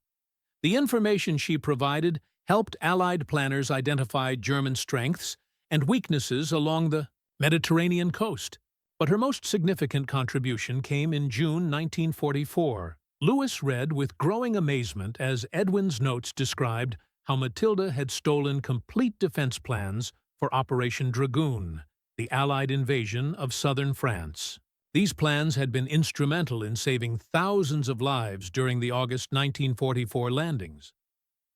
The information she provided helped Allied planners identify German strengths and weaknesses along the Mediterranean coast. But her most significant contribution came in June 1944. Louis read with growing amazement as Edwin's notes described how Matilda had stolen complete defense plans for Operation Dragoon, the Allied invasion of southern France. These plans had been instrumental in saving thousands of lives during the August 1944 landings.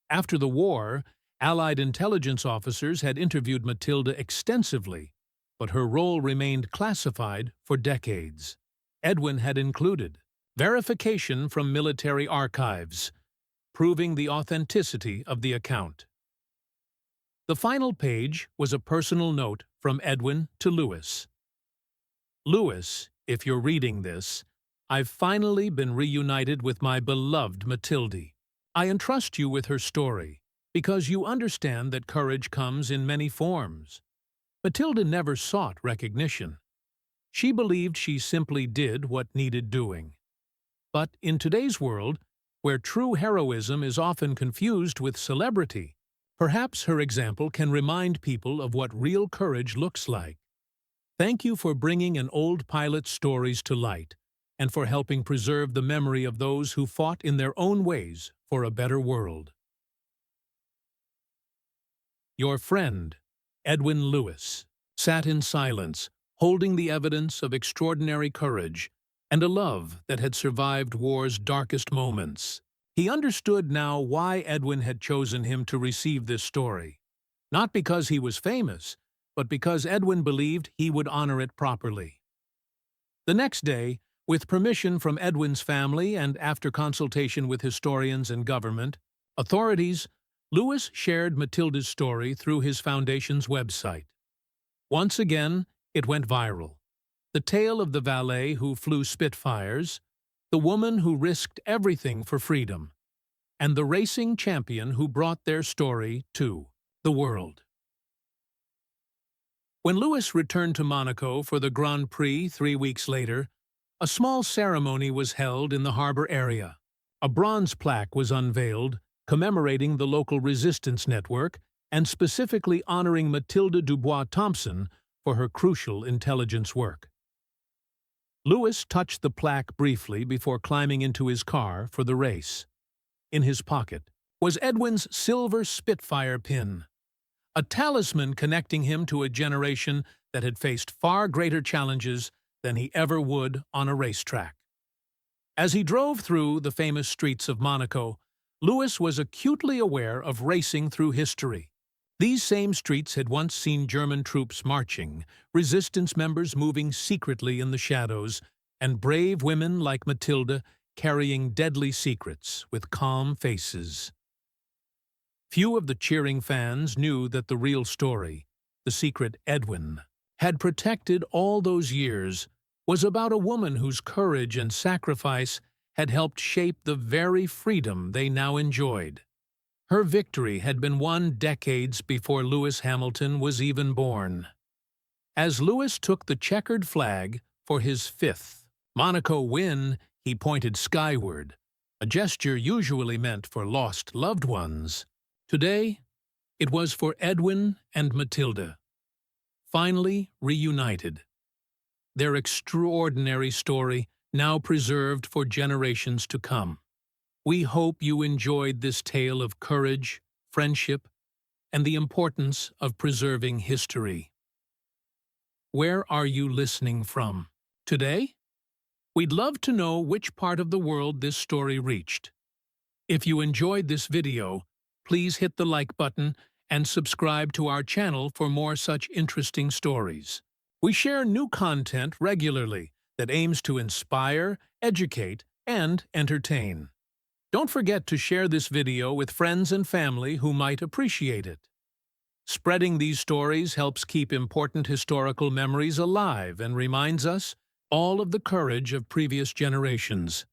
After the war, Allied intelligence officers had interviewed Matilda extensively, but her role remained classified for decades. Edwin had included verification from military archives, proving the authenticity of the account. The final page was a personal note from Edwin to Louis. "Louis, if you're reading this, I've finally been reunited with my beloved Matilde. I entrust you with her story, because you understand that courage comes in many forms. Matilda never sought recognition. She believed she simply did what needed doing. But in today's world, where true heroism is often confused with celebrity, perhaps her example can remind people of what real courage looks like. Thank you for bringing an old pilot's stories to light, and for helping preserve the memory of those who fought in their own ways for a better world. Your friend, Edwin Louis, sat in silence, holding the evidence of extraordinary courage and a love that had survived war's darkest moments. He understood now why Edwin had chosen him to receive this story. Not because he was famous, but because Edwin believed he would honor it properly. The next day, with permission from Edwin's family and after consultation with historians and government authorities, Louis shared Matilda's story through his foundation's website. Once again, it went viral. The tale of the valet who flew Spitfires, the woman who risked everything for freedom, and the racing champion who brought their story to the world. When Louis returned to Monaco for the Grand Prix 3 weeks later, a small ceremony was held in the harbor area. A bronze plaque was unveiled, commemorating the local resistance network and specifically honoring Matilda Dubois-Thompson for her crucial intelligence work. Louis touched the plaque briefly before climbing into his car for the race. In his pocket was Edwin's silver Spitfire pin, a talisman connecting him to a generation that had faced far greater challenges than he ever would on a racetrack. As he drove through the famous streets of Monaco, Louis was acutely aware of racing through history. These same streets had once seen German troops marching, resistance members moving secretly in the shadows, and brave women like Matilda carrying deadly secrets with calm faces. Few of the cheering fans knew that the real story, the secret Edwin had protected all those years, was about a woman whose courage and sacrifice had helped shape the very freedom they now enjoyed. Her victory had been won decades before Lewis Hamilton was even born. As Louis took the checkered flag for his 5th Monaco win, he pointed skyward, a gesture usually meant for lost loved ones. Today, it was for Edwin and Matilda, finally reunited. Their extraordinary story now preserved for generations to come. We hope you enjoyed this tale of courage, friendship, and the importance of preserving history. Where are you listening from today? We'd love to know which part of the world this story reached. If you enjoyed this video, please hit the like button and subscribe to our channel for more such interesting stories. We share new content regularly that aims to inspire, educate, and entertain. Don't forget to share this video with friends and family who might appreciate it. Spreading these stories helps keep important historical memories alive and reminds us all of the courage of previous generations.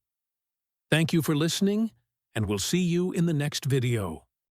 Thank you for listening, and we'll see you in the next video.